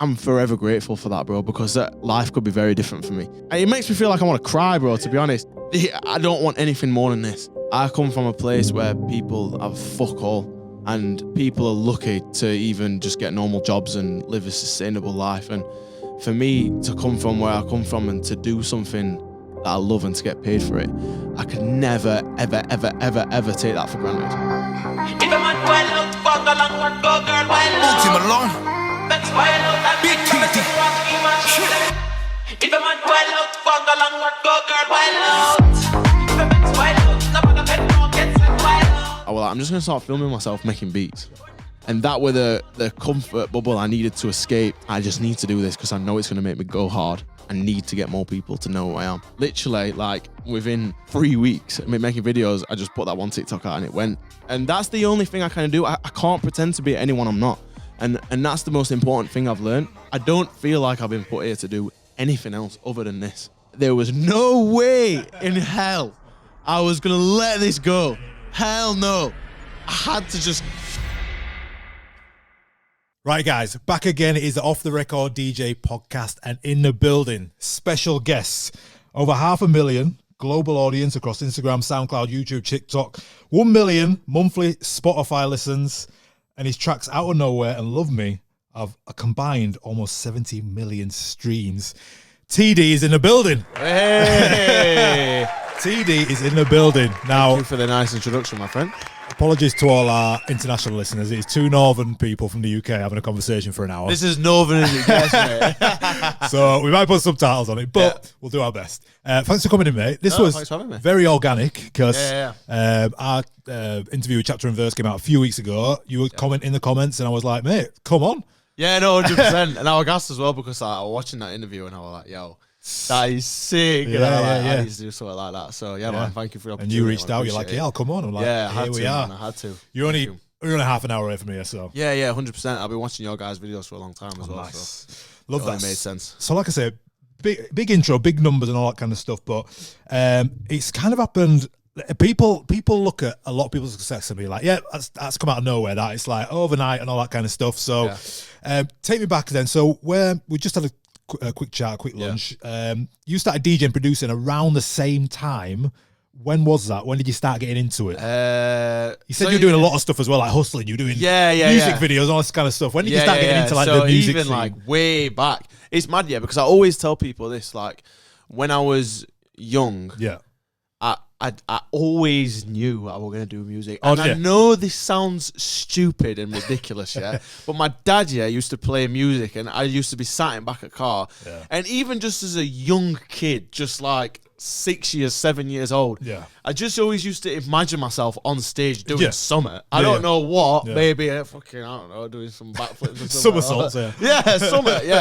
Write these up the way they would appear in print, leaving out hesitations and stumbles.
I'm forever grateful for that, bro, because life could be very different for me. And it makes me feel like I want to cry, bro, to be honest. I don't want anything more than this. I come from a place where people have fuck all, and people are lucky to even just get normal jobs and live a sustainable life. And for me to come from where I come from and to do something that I love and to get paid for it, I could never, ever, ever, ever, ever take that for granted. Bugsy Malone, Big Teedee. I'm just gonna start filming myself making beats. And that were the comfort bubble I needed to escape. I just need to do this because I know it's gonna make me go hard. I need to get more people to know who I am. Literally, like within 3 weeks of me making videos, I just put that one TikTok out and it went. And that's the only thing I kind of do. I can't pretend to be anyone I'm not. And that's the most important thing I've learned. I don't feel like I've been put here to do anything else other than this. There was no way in hell I was gonna let this go. Hell no. I had to just... Right, guys, back again. It is the Off the Record DJ podcast, and in the building, special guests. Over 500,000 global audience across Instagram, SoundCloud, YouTube, TikTok. 1 million monthly Spotify listens, and his tracks Out of Nowhere and Love Me have a combined almost 70 million streams. Teedee is in the building. Hey! Teedee is in the building. Now, thank you for the nice introduction, my friend. Apologies to all our international listeners. It's two northern people from the UK having a conversation for an hour. This is northern as it gets, mate. So we might put subtitles on it, but we'll do our best. Thanks for coming in, mate. This was very organic because our interview with Chapter and Verse came out a few weeks ago. You would comment in the comments, and I was like, mate, come on. Yeah, no, 100%. And I was gassed as well because I was watching that interview and I was like, yo, that is sick. Yeah, and I need to do something like that. So, man, thank you for the opportunity. And you reached out, you're like, yeah, I'll come on. I'm like, yeah, here we are. Man, I had to. You're only half an hour away from here, so. Yeah, 100%. I've been watching your guys' videos for a long time as well. Nice. So Love that. Made sense. So, like I said, big intro, big numbers and all that kind of stuff, but it's kind of happened. People look at a lot of people's success and be like, yeah, that's come out of nowhere. That it's like overnight and all that kind of stuff. So, take me back then. So, where we just had a quick chat, a quick lunch. You started DJing, producing around the same time. When was that? When did you start getting into it? You said you're doing a lot of stuff as well, like hustling. You're doing music videos and all this kind of stuff. When did you start getting into like the music even scene? Like way back? It's mad, because I always tell people this. Like when I was young, I always knew I was going to do music. And I know this sounds stupid and ridiculous, but my dad, used to play music and I used to be sat in back of a car. And even just as a young kid, just like 6 years, 7 years old, I just always used to imagine myself on stage doing something. I don't know what, maybe I don't know, doing some backflips or something. Somersaults, something,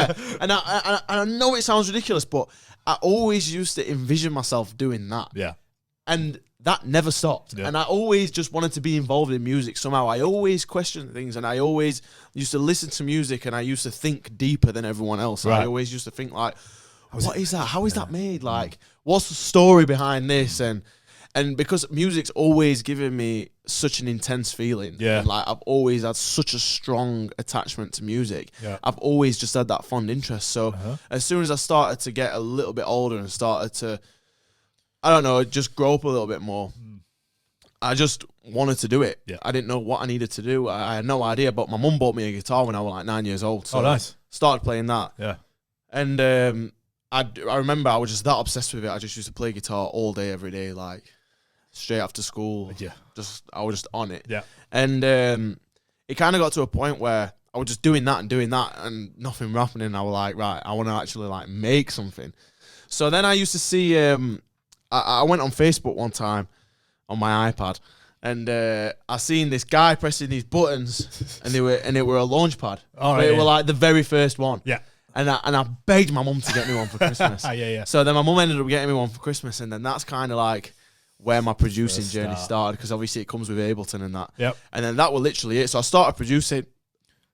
And I know it sounds ridiculous, but I always used to envision myself doing that. And that never stopped. And I always just wanted to be involved in music somehow. I always questioned things and I always used to listen to music and I used to think deeper than everyone else. I always used to think like, what is that? How is that made? Like, what's the story behind this? And because music's always given me such an intense feeling. And like I've always had such a strong attachment to music. I've always just had that fond interest. So as soon as I started to get a little bit older and started to, I don't know, just grow up a little bit more, I just wanted to do it. I didn't know what I needed to do. I had no idea, but my mum bought me a guitar when I was like 9 years old. So nice. Started playing that. And I remember I was just that obsessed with it. I just used to play guitar all day, every day, like straight after school. I was just on it. And it kind of got to a point where I was just doing that and nothing was happening. I was like, right, I want to actually like make something. So then I used to see... I went on Facebook one time on my iPad and I seen this guy pressing these buttons and it were a launch pad. They were like the very first one. And I begged my mum to get me one for Christmas. So then my mum ended up getting me one for Christmas, and then that's kind of like where my producing journey started, because obviously it comes with Ableton and that. And then that was literally it. So I started producing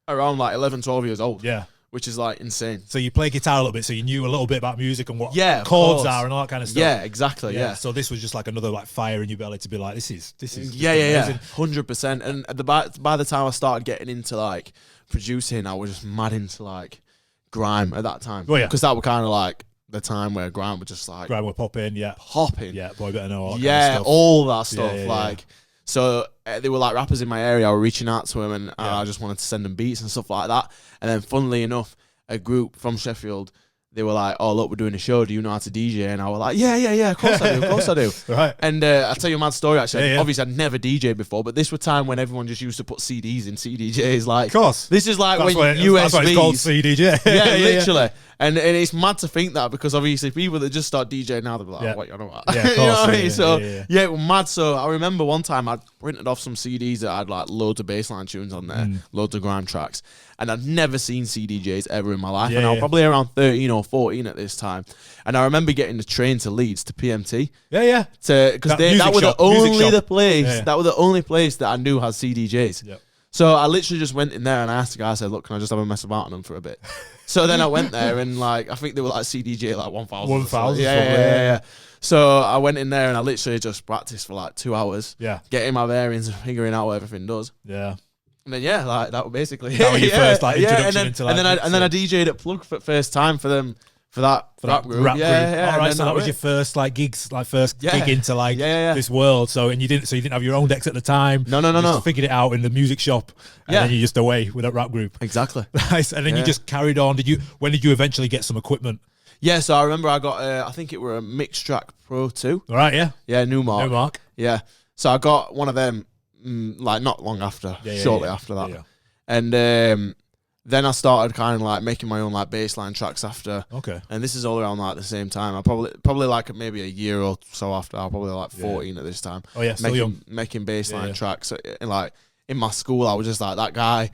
around like 11, 12 years old. Which is like insane. So you play guitar a little bit, so you knew a little bit about music and what chords are and all that kind of stuff. Yeah, exactly. So this was just like another like fire in your belly to be like, this is 100%. And by the time I started getting into like producing, I was just mad into like grime at that time. Oh, yeah. Because that was kind of like the time where grime was just like... Grime would pop in, yeah. Popping. Yeah, boy better know all that yeah, kind of stuff. all that stuff. Yeah, like, so they were like rappers in my area. I was reaching out to them and I just wanted to send them beats and stuff like that. And then funnily enough, a group from Sheffield, they were like, oh, look, we're doing a show. Do you know how to DJ? And I was like, yeah, of course I do. Of course I do. Right. And I'll tell you a mad story, actually. Yeah. Obviously, I'd never DJed before, but this was time when everyone just used to put CDs in CDJs. Like, Of course. This is like That's when why it's called USBs. CDJ. Yeah, literally. And it's mad to think that because obviously people that just start DJing now, they'll be like, oh, what you know about? Yeah, of course. You know what I mean? Yeah, So, yeah. it was mad. So I remember one time I'd printed off some CDs that had like loads of bassline tunes on there, loads of grime tracks. And I'd never seen CDJs ever in my life. And I was probably around 13 or 14 at this time. And I remember getting the train to Leeds to PMT. Yeah. Because that was the only place, that was the only place that I knew had CDJs. Yep. So I literally just went in there and I asked the guy, I said, look, can I just have a mess about on them for a bit? So then I went there and like, I think they were like CDJ like 1,000. 1,000. Yeah. So I went in there and I literally just practiced for like 2 hours. Yeah. Getting my bearings and figuring out what everything does. Yeah. And then like that was basically that was your first like introduction into like and then I DJ'd at Plug for the first time for them for that rap group. Rap group. Yeah. All right, so that was your first like gigs, like first gig into like Yeah. this world. So you didn't have your own decks at the time. No. You just figured it out in the music shop, and then you're just away with that rap group. Exactly. Nice. And then you just carried on. When did you eventually get some equipment? Yeah, so I remember I got I think it were a Mix Track Pro 2. All right, yeah. Yeah, Newmark. Newmark. Yeah. So I got one of them like not long after, shortly after that. Yeah. And then I started kind of like making my own like bassline tracks after. Okay. And this is all around like the same time. I probably like maybe a year or so after. I was probably like 14 at this time. Oh yeah, still young. Making bassline tracks. And like in my school, I was just like that guy.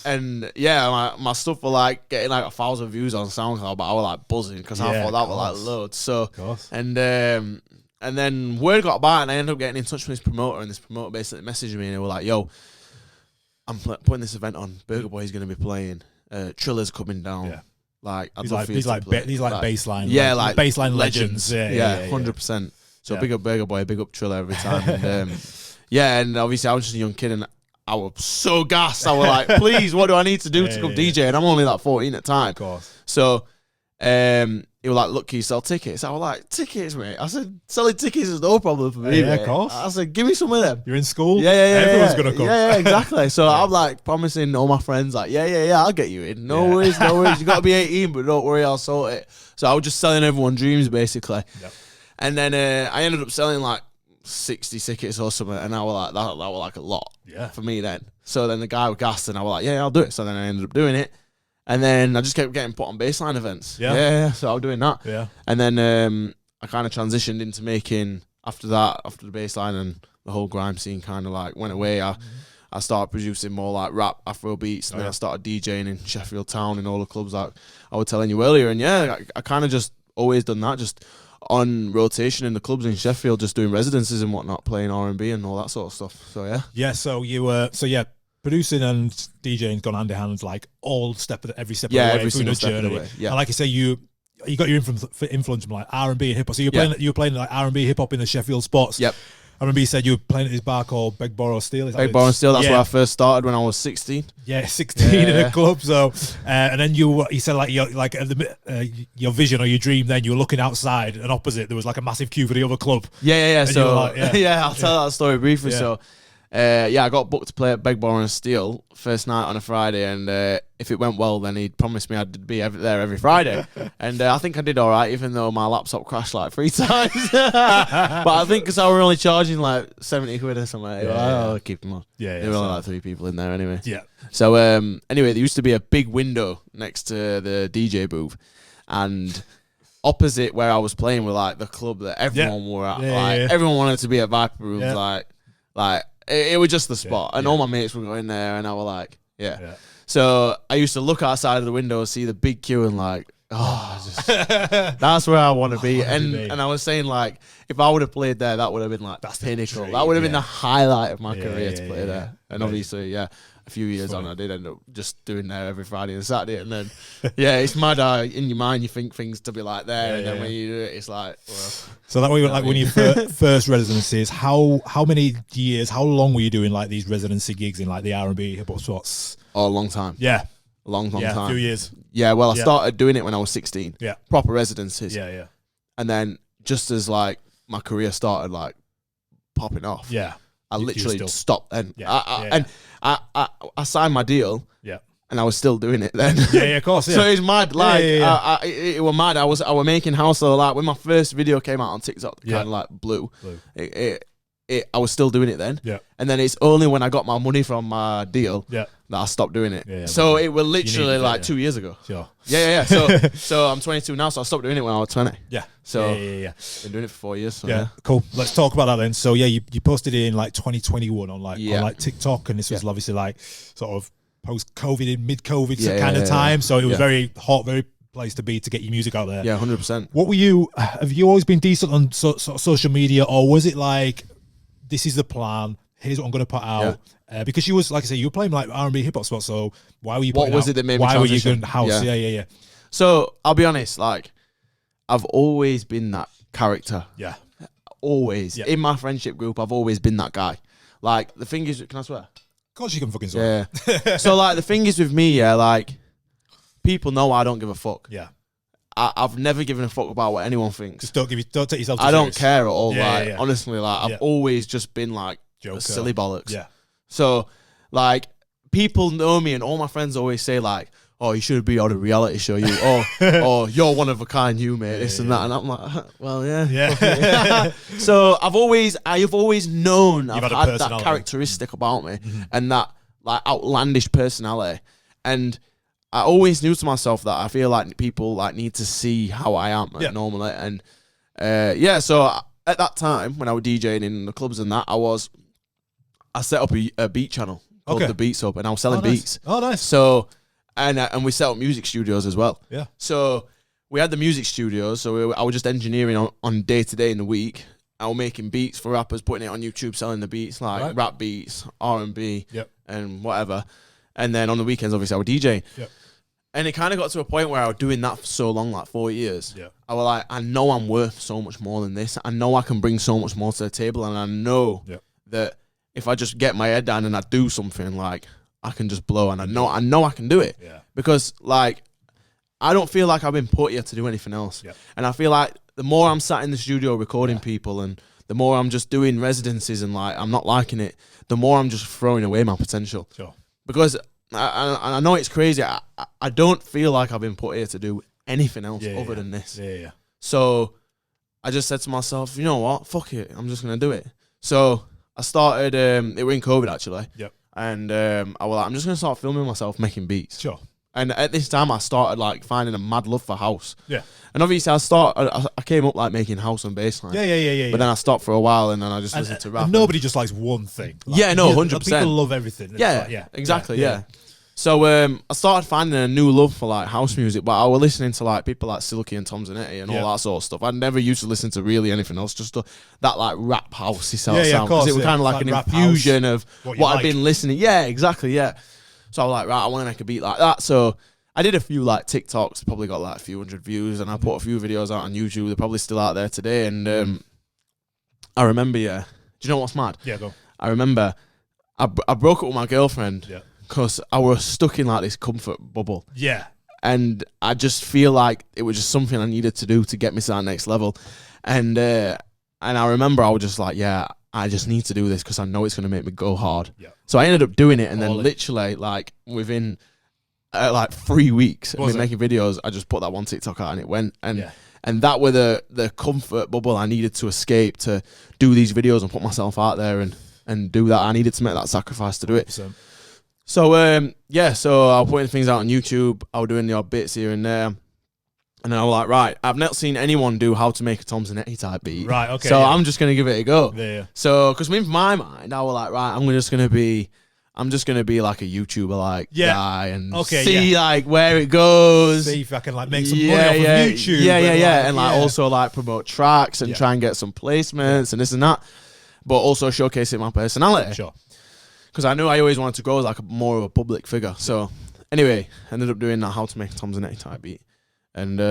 and yeah, my stuff were like getting like 1,000 views on SoundCloud, but I was like buzzing because I thought that was like loads. So and then word got about, and I ended up getting in touch with this promoter, and this promoter basically messaged me and they were like, "Yo, I'm putting this event on. Burger Boy's going to be playing. Triller's coming down. Yeah. Like, I'd love for you to play." These like baseline, like baseline legends. Yeah, 100%. So big up Burger Boy, big up Triller every time. And, and obviously I was just a young kid and I was so gassed. I was like, please, what do I need to do to come DJ? And I'm only like 14 at the time. Of course. So he was like, look, can you sell tickets? I was like, tickets, mate? I said, selling tickets is no problem for me, yeah, of course. I said, give me some of them. You're in school? Yeah. Everyone's going to come. Yeah, exactly. So I'm like promising all my friends, like, yeah, I'll get you in. No worries. You got to be 18, but don't worry, I'll sort it. So I was just selling everyone dreams, basically. Yep. And then I ended up selling like 60 tickets or something, and I was like, that was like a lot for me then. So then the guy was gassed, and I was like, yeah, I'll do it. So then I ended up doing it. And then I just kept getting put on baseline events. Yeah. So I was doing that. Yeah. And then I kind of transitioned into making, after the baseline and the whole grime scene kind of like went away, I started producing more like rap, Afro beats. And then I started DJing in Sheffield town in all the clubs like I was telling you earlier. And I kind of just always done that, just on rotation in the clubs in Sheffield, just doing residencies and whatnot, playing R&B and all that sort of stuff. So, yeah. Yeah, so you were, producing and DJing gone hand in hand, like every step of the way, every single step of the way. Yeah, and like I say, you got your influence from like R&B and hip hop. So you were playing like R&B hip hop in the Sheffield spots. Yep. I remember you said you were playing at this bar called Beg, Borrow, Steal. Beg, Borrow, Steal. That's where I first started when I was 16. Yeah, 16 in a club. So, and then you said like your vision or your dream. Then you were looking outside, and opposite there was like a massive queue for the other club. Yeah. So like, I'll tell that story briefly. Yeah. So. I got booked to play at Beg, Borrow and Steal first night on a Friday, and if it went well, then he promised me I'd be there every Friday. And I think I did all right, even though my laptop crashed like 3 times. But I think because I were only charging like 70 quid or something, I'll keep them on. There were only like 3 people in there anyway. Yeah. So anyway, there used to be a big window next to the DJ booth, and opposite where I was playing were like the club that everyone were at. Everyone wanted to be at Viper Rooms, like. It was just the spot, and all my mates were going there, and I was like, So I used to look outside of the window, see the big queue, and like, that's where I want to be. And I was saying, like, if I would have played there, that would have been like that's pinnacle. That would have been the highlight of my career to play there. And obviously, a few years on, I did end up just doing there every Friday and Saturday. And then, it's mad in your mind, you think things to be like there. And then when you do it, it's like, well. So that way, like when you first residencies, how many years, how long were you doing like these residency gigs in like the R&B hip hop spots? Oh, a long time. Yeah. a long time. A few years. Yeah, well, I started doing it when I was 16. Yeah. Proper residencies. Yeah. And then just as like my career started like popping off. Yeah. I literally stopped then. Yeah. I signed my deal. Yeah. And I was still doing it then. Yeah, of course. Yeah. So it's mad. Like, it was mad. I was making house like when my first video came out on TikTok, kind of like blew. I was still doing it then. Yeah. And then it's only when I got my money from my deal that I stopped doing it. Yeah, so it was literally like 2 years ago. Sure. Yeah. So I'm 22 now, so I stopped doing it when I was 20. Yeah. So been doing it for 4 years. So yeah. Cool. Let's talk about that then. So you posted it in like 2021 on like TikTok, and this was obviously like sort of post-COVID, mid-COVID kind of time. So it was very hot, very place to be to get your music out there. Yeah, 100%. What were you? Have you always been decent on sort of social media, or was it like, this is the plan, here's what I'm going to put out? Because you was, like I say, you were playing like R&B hip hop spots. So why were you? What was it that made me transition? Why were you going house? Yeah. So I'll be honest, like I've always been that character. Yeah. Always in my friendship group, I've always been that guy. Like the thing is, can I swear? Of course you can fucking swear. Yeah. So like the thing is with me, like people know I don't give a fuck. Yeah. I've never given a fuck about what anyone thinks. Just don't take yourself too I don't serious. care at all. Honestly, like I've always just been like Joker. a silly bollocks. Yeah. So like people know me, and all my friends always say like, "Oh, you should be on a reality show, you." Oh, you're one of a kind, you mate. This and that, and I'm like, well, yeah. So I've always known I've had that characteristic about me, and that like outlandish personality, and I always knew to myself that I feel like people like need to see how I am normally, and so at that time when I was DJing in the clubs and that, I set up a beat channel called The Beats Up, and I was selling beats. Oh, nice. So and we set up music studios as well. Yeah. So we had the music studios, so I was just engineering on day to day in the week. I was making beats for rappers, putting it on YouTube, selling the beats, like rap beats, R&B, and whatever. And then on the weekends, obviously, I was DJing. Yep. And it kind of got to a point where I was doing that for so long, like 4 years. Yeah. I was like, I know I'm worth so much more than this. I know I can bring so much more to the table, and I know that if I just get my head down and I do something, like I can just blow, and I know I can do it. Yeah. Because like I don't feel like I've been put here to do anything else. Yep. And I feel like the more I'm sat in the studio recording people, and the more I'm just doing residencies and like I'm not liking it, the more I'm just throwing away my potential. Sure. Because I know it's crazy. I don't feel like I've been put here to do anything else other than this. Yeah. So I just said to myself, you know what? Fuck it. I'm just going to do it. So I started, it was in COVID actually. Yep. And I was like, I'm just going to start filming myself making beats. Sure. And at this time, I started like finding a mad love for house. Yeah. And obviously, I came up like making house and bassline. Yeah. But then I stopped for a while, and then I just listened to rap. And nobody just likes one thing. Like, 100%. People love everything. Yeah, exactly. Yeah. So I started finding a new love for like house music, but I was listening to like people like Silky and Tom Zanetti and all that sort of stuff. I never used to listen to really anything else, just that like rap housey sound. Because it was kind of like an infusion of what I'd been listening. Yeah, exactly. Yeah. So I was like, right, I want to make a beat like that. So I did a few like TikToks, probably got like a few hundred views, and I put a few videos out on YouTube. They're probably still out there today. And I remember, do you know what's mad? Yeah, go. I remember I broke up with my girlfriend because I was stuck in like this comfort bubble. Yeah. And I just feel like it was just something I needed to do to get me to that next level. And I remember I was just like, I just need to do this because I know it's going to make me go hard. Yeah. So I ended up doing it, and then literally like within like 3 weeks of me making videos, I just put that one TikTok out and it went. And that were the comfort bubble I needed to escape to do these videos and put myself out there and do that. I needed to make that sacrifice to do it. 100%. So so I was putting things out on YouTube. I was doing the odd bits here and there. And then I was like, right, I've not seen anyone do how to make a Tom Zanetti type beat. Right, okay. So I'm just going to give it a go. Yeah. So, because in my mind, I was like, right, I'm just going to be like a YouTuber like guy and see like where it goes. See if I can like make some money off of YouTube. And like also like promote tracks and try and get some placements and this and that. But also showcasing my personality. Sure. Because I knew I always wanted to go as like more of a public figure. So anyway, ended up doing that how to make a Tom Zanetti type beat. And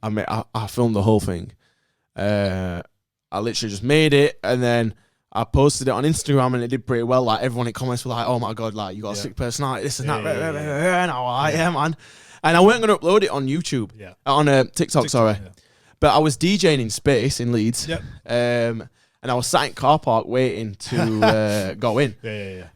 I filmed the whole thing. I literally just made it, and then I posted it on Instagram and it did pretty well. Like everyone in comments were like, "Oh my god, like you got a sick personality, this and that." And I was like, "Yeah, man." And I weren't going to upload it on YouTube, on TikTok, sorry. Yeah. But I was DJing in Space in Leeds, and I was sat in car park waiting to go in.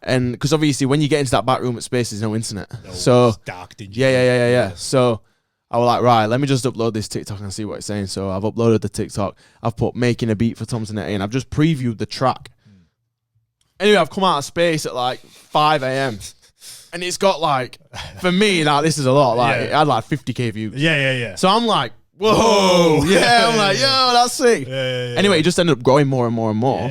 And because obviously when you get into that back room at Space, there's no internet. So it's dark, dingy. Yeah. So I was like, right, let me just upload this TikTok and see what it's saying. So I've uploaded the TikTok. I've put making a beat for Tomsonetti and I've just previewed the track. Anyway, I've come out of Space at like 5 a.m. And it's got like, for me, like this is a lot. Like it had like 50k views. Yeah. So I'm like, whoa. I'm like, yo, that's sick. Anyway, it just ended up growing more and more and more.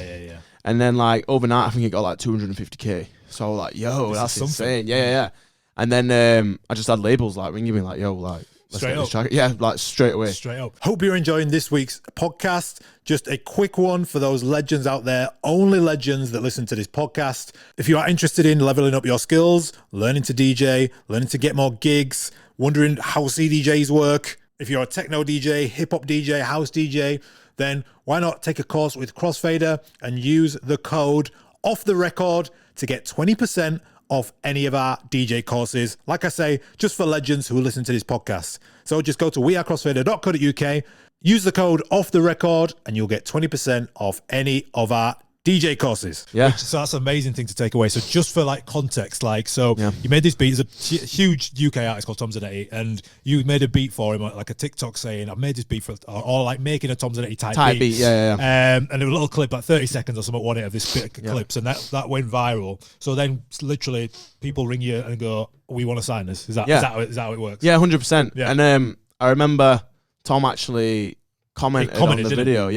And then like overnight, I think it got like 250k. So I was like, yo, that's insane. Yeah. And then I just had labels like ringing me like, yo, like, let's get this track. Yeah, like straight away. Straight up. Hope you're enjoying this week's podcast. Just a quick one for those legends out there, only legends that listen to this podcast. If you are interested in leveling up your skills, learning to DJ, learning to get more gigs, wondering how CDJs work, if you're a techno DJ, hip hop DJ, house DJ, then why not take a course with Crossfader and use the code off the record to get 20% off any of our DJ courses. Like I say, just for legends who listen to this podcast. So just go to wearecrossfader.co.uk, use the code off the record, and you'll get 20% off any of our DJ courses. Yeah. So that's an amazing thing to take away. So just for like context, like, so you made this beat. There's a huge UK artist called Tomsonetti, and you made a beat for him, like a TikTok saying, I've made this beat for, or like making a Tomsonetti type beat. And a little clip, like 30 seconds or something on it of this bit of clips, and that went viral. So then literally people ring you and go, we want to sign this. Is that how it works? Yeah, 100%. Yeah. And I remember Tom actually commented on the video.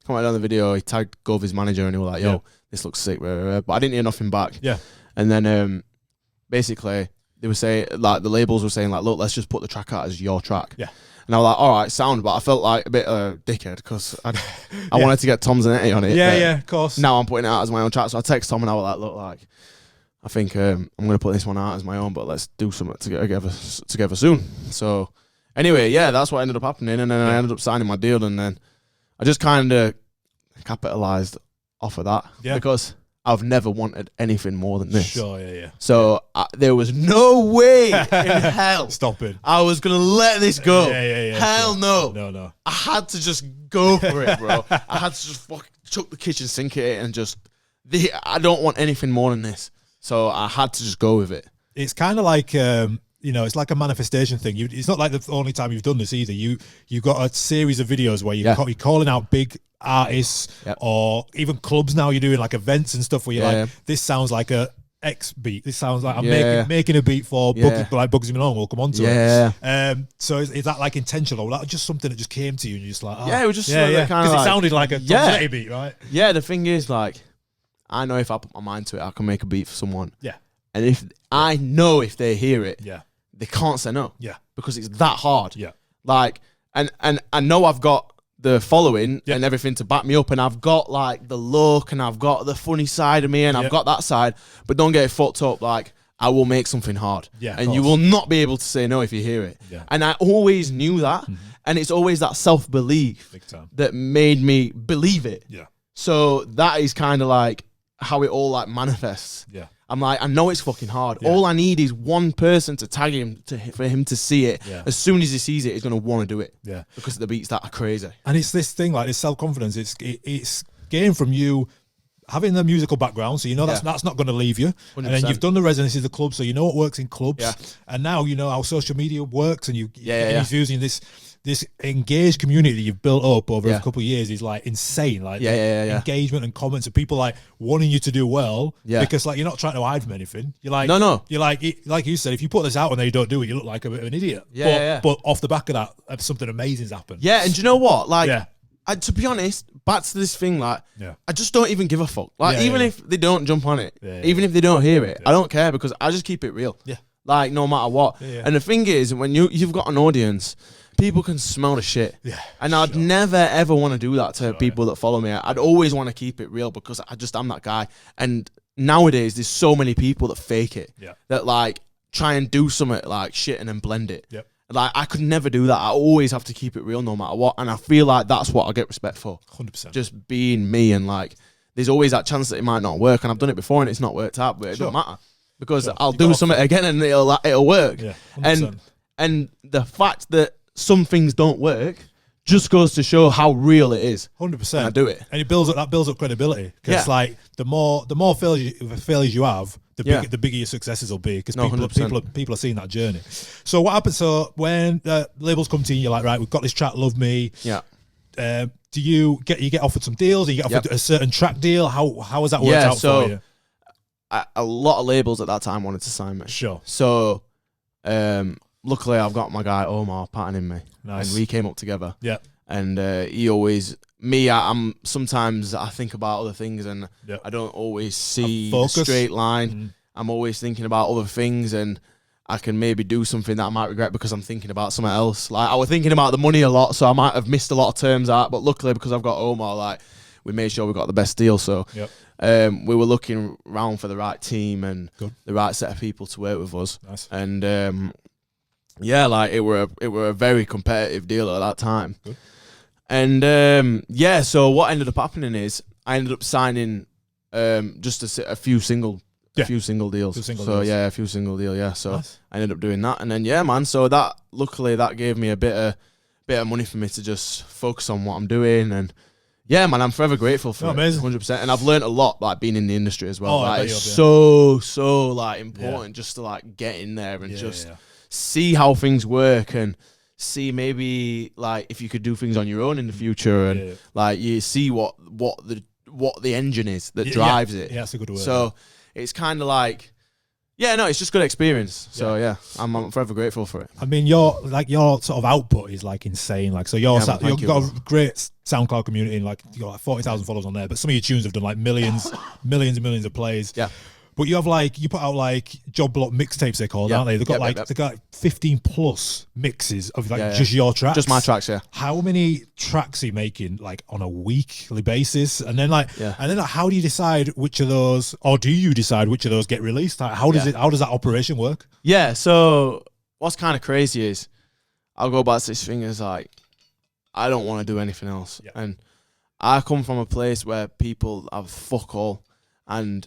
Commented on the video, he tagged Gov's manager and he was like, yo, this looks sick. But I didn't hear nothing back. Yeah. And then basically they were saying, like the labels were saying like, look, let's just put the track out as your track. Yeah. And I was like, all right, sound. But I felt like a bit of a dickhead because I wanted to get Tomsonetti on it. Yeah, of course. Now I'm putting it out as my own track. So I text Tom and I was like, look, like, I think I'm going to put this one out as my own, but let's do something together soon. So anyway, that's what ended up happening. And then I ended up signing my deal, and then I just kind of capitalized off of that because I've never wanted anything more than this. Sure, yeah. So there was no way in hell stopping. I was going to let this go. Yeah. Hell sure. no. No. I had to just go for it, bro. I had to just fucking chuck the kitchen sink at it and just, I don't want anything more than this. So I had to just go with it. It's kind of like, it's like a manifestation thing. It's not like the only time you've done this either. You got a series of videos where you're calling out big artists or even clubs now. You're doing like events and stuff where you're like, this sounds like a X beat. This sounds like I'm making a beat for like Bugzy Malone. We'll come on to it. So is that like intentional? Or that just something that just came to you and you're just like, it was just because it sounded like a Tomsonetti beat, right? Yeah, the thing is, like, I know if I put my mind to it, I can make a beat for someone. Yeah. And if I know if they hear it, they can't say no. Yeah. Because it's that hard. Yeah. Like, and I know I've got the following and everything to back me up, and I've got like the look and I've got the funny side of me and I've got that side, but don't get it fucked up. Like, I will make something hard. Yeah. And you will not be able to say no if you hear it. Yeah. And I always knew that. Mm-hmm. And it's always that self-belief that made me believe it. Yeah. So that is kind of like how it all like manifests. Yeah. I'm like, I know it's fucking hard. Yeah. All I need is one person to tag him for him to see it. Yeah. As soon as he sees it, he's going to want to do it. Yeah. Because the beats that are crazy. And it's this thing, like this self-confidence. It's gained from you having the musical background. So you know that's not going to leave you. 100%. And then you've done the residency of the club. So you know what works in clubs. Yeah. And now you know how social media works, and you're using this engaged community that you've built up over a couple of years is like insane. Like engagement and comments and people like wanting you to do well because like you're not trying to hide from anything. You're like, no. You're like you said, if you put this out and then you don't do it, you look like a bit of an idiot. But off the back of that, something amazing's happened. Yeah, and do you know what? Like, to be honest, back to this thing, like, I just don't even give a fuck. Like, even if they don't jump on it, even if they don't hear it, I don't care because I just keep it real. Yeah. Like, no matter what. And the thing is, when you've got an audience, people can smell the shit. Yeah, and I'd never, ever want to do that to people that follow me. I'd always want to keep it real because I'm that guy. And nowadays, there's so many people that fake it. Yeah. That, like, try and do something like shit and then blend it. Yep. Like, I could never do that. I always have to keep it real no matter what. And I feel like that's what I get respect for. 100%. Just being me and, like, there's always that chance that it might not work. And I've done it before and it's not worked out, but it doesn't matter because I'll do something again and it'll work. Yeah, and the fact that some things don't work just goes to show how real it is. 100%. I do it, and it builds up credibility. Because like the more failures you have, the bigger your successes will be. Because people are seeing that journey. So what happens? So when labels come to you, you're like, right, we've got this track, Love Me. Yeah. Do you get offered some deals? Or you get offered a certain track deal? How has that worked out for you? A lot of labels at that time wanted to sign me. Sure. So, luckily I've got my guy Omar patterning me. Nice. And we came up together. Yeah. And he always I'm sometimes I think about other things and I don't always see the straight line. I'm always thinking about other things and I can maybe do something that I might regret because I'm thinking about something else. Like I was thinking about the money a lot, so I might have missed a lot of terms out. But luckily, because I've got Omar, like we made sure we got the best deal. So we were looking around for the right team and the right set of people to work with us. Nice. And like it were a very competitive deal at that time. Good. And so what ended up happening is I ended up signing just a few single. A few single deals. A few single deals. Yeah. So nice. I ended up doing that, and then man. So that luckily that gave me a bit of money for me to just focus on what I'm doing, and man, I'm forever grateful for it. Amazing. 100%. And I've learned a lot like being in the industry as well. Like, it's so like important just to like get in there and see how things work and see maybe like if you could do things on your own in the future and like you see what the engine is that drives it. Yeah, that's a good word. So. It's kind of like, it's just good experience. So I'm forever grateful for it. I mean, your sort of output is like insane. Like, so you've got a great SoundCloud community, and like you got like 40,000 followers on there. But some of your tunes have done like millions and millions of plays. Yeah. But you have you put out like job block mixtapes, they're called, aren't they? They've got they got 15 plus mixes of just your tracks. Just my tracks, yeah. How many tracks are you making like on a weekly basis? And then how do you decide which of those, or do you decide which of those get released? Like, how does that operation work? Yeah. So what's kind of crazy is I'll go back to this thing as like I don't want to do anything else, and I come from a place where people have fuck all, and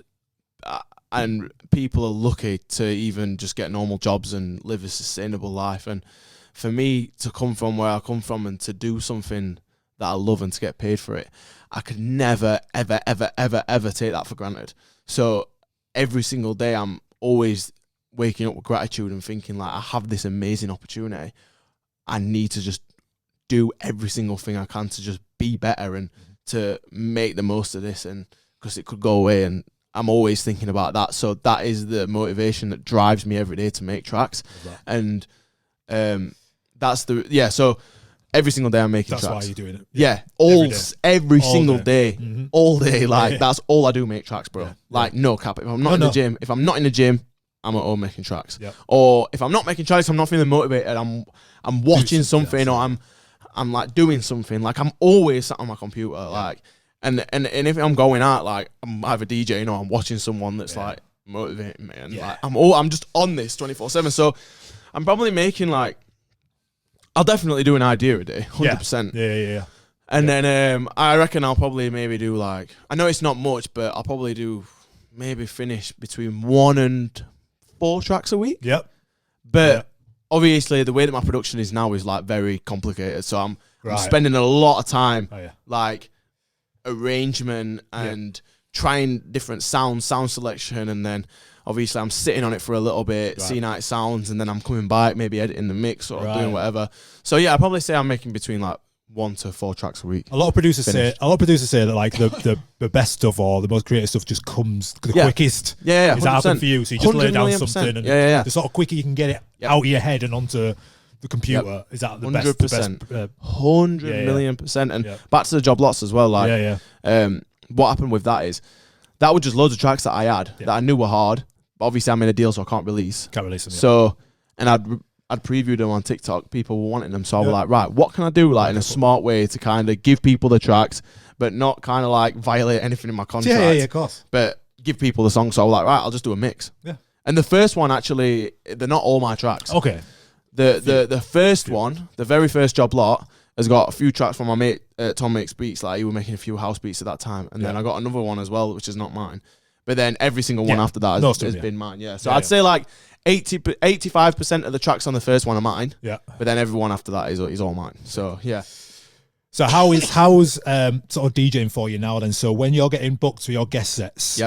people are lucky to even just get normal jobs and live a sustainable life. And for me to come from where I come from and to do something that I love and to get paid for it, I could never, ever, ever, ever, ever take that for granted. So every single day I'm always waking up with gratitude and thinking like, I have this amazing opportunity. I need to just do every single thing I can to just be better and to make the most of this, and because it could go away, and I'm always thinking about that. So that is the motivation that drives me every day to make tracks. And that's so every single day I'm making tracks. That's why you're doing it. Yeah. Every single day. All day. Like that's all I do, make tracks, bro. No cap. If I'm not in the gym, I'm at home making tracks. Yeah. Or if I'm not making tracks, I'm not feeling motivated, I'm watching something or I'm like doing something. Like I'm always sat on my computer. Like And if I'm going out, like I'm either DJing or I'm watching someone that's like motivating me, and like I'm just on this 24/7. So I'm probably making like I'll definitely do an idea a day, 100%. Yeah. And then I reckon I'll probably maybe do like, I know it's not much, but I'll probably do maybe finish between 1 and 4 tracks a week. Yep. But obviously the way that my production is now is like very complicated, so I'm spending a lot of time like arrangement and trying different sound selection, and then obviously I'm sitting on it for a little bit, seeing how it sounds, and then I'm coming back, maybe editing the mix or doing whatever. So I'd probably say I'm making between like 1 to 4 tracks a week. A lot of producers say that like the best stuff or the most creative stuff just comes the quickest. Yeah, is that happen for you? So you just lay down something, and the sort of quicker you can get it out of your head and onto the computer. Is that the 100%. best? 100,000,000%. And back to the job lots as well. Like, what happened with that is that were just loads of tracks that I had that I knew were hard. But obviously, I'm in a deal, so I can't release. Them. So, and I'd previewed them on TikTok. People were wanting them, so I was like, right, what can I do like in a smart way to kind of give people the tracks, but not kind of like violate anything in my contract. Yeah, of course. But give people the song. So I was like, right, I'll just do a mix. Yeah. And the first one actually, they're not all my tracks. Okay. The first one, the very first job lot, has got a few tracks from my mate Tom Makes Beats. Like he was making a few house beats at that time, and then I got another one as well, which is not mine. But then every single one after that has been mine. Yeah, so I'd say like 85% of the tracks on the first one are mine. Yeah, but then everyone after that is all mine. So yeah. So how's sort of DJing for you now then? So when you're getting booked for your guest sets,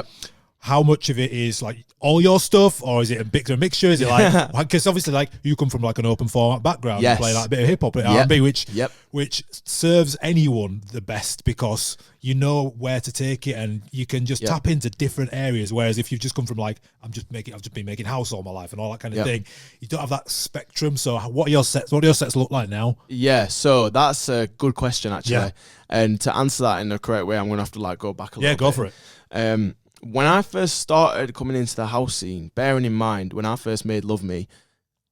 how much of it is like all your stuff, or is it a bit of a mixture? Is it like, because obviously like you come from like an open format background, you play like a bit of hip hop, R&B, which serves anyone the best because you know where to take it and you can just tap into different areas. Whereas if you've just come from like, I've just been making house all my life and all that kind of thing, you don't have that spectrum. So what do your sets look like now? Yeah, so that's a good question actually. And to answer that in the correct way, I'm gonna have to like go back a little bit. Yeah, go for it. When I first started coming into the house scene, bearing in mind when I first made Love Me,